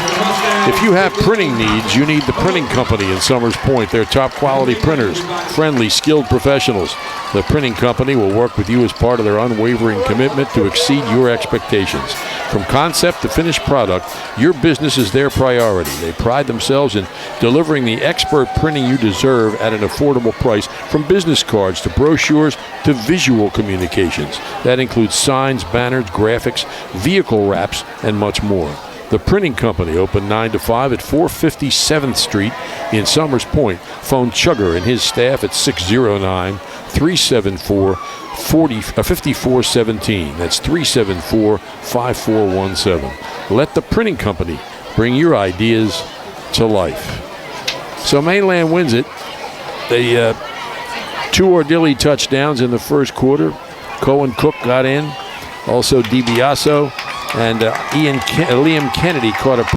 If you have printing needs, you need the Printing Company in Summers Point. They're top quality printers, friendly, skilled professionals. The Printing Company will work with you as part of their unwavering commitment to exceed your expectations. From concept to finished product, your business is their priority. They pride themselves in delivering the expert printing you deserve at an affordable price, from business cards to brochures to visual communications. That includes signs, banners, graphics, vehicle wraps, and much more. The Printing Company, open 9 to 5 at 450 7th Street in Summers Point. Phone Chugger and his staff at 609-374-5417. That's 374-5417. Let the Printing Company bring your ideas to life. So Mainland wins it. They 2 Ordilli touchdowns in the first quarter. Cohen Cook got in. Also DiBiaso. And Liam Kennedy caught a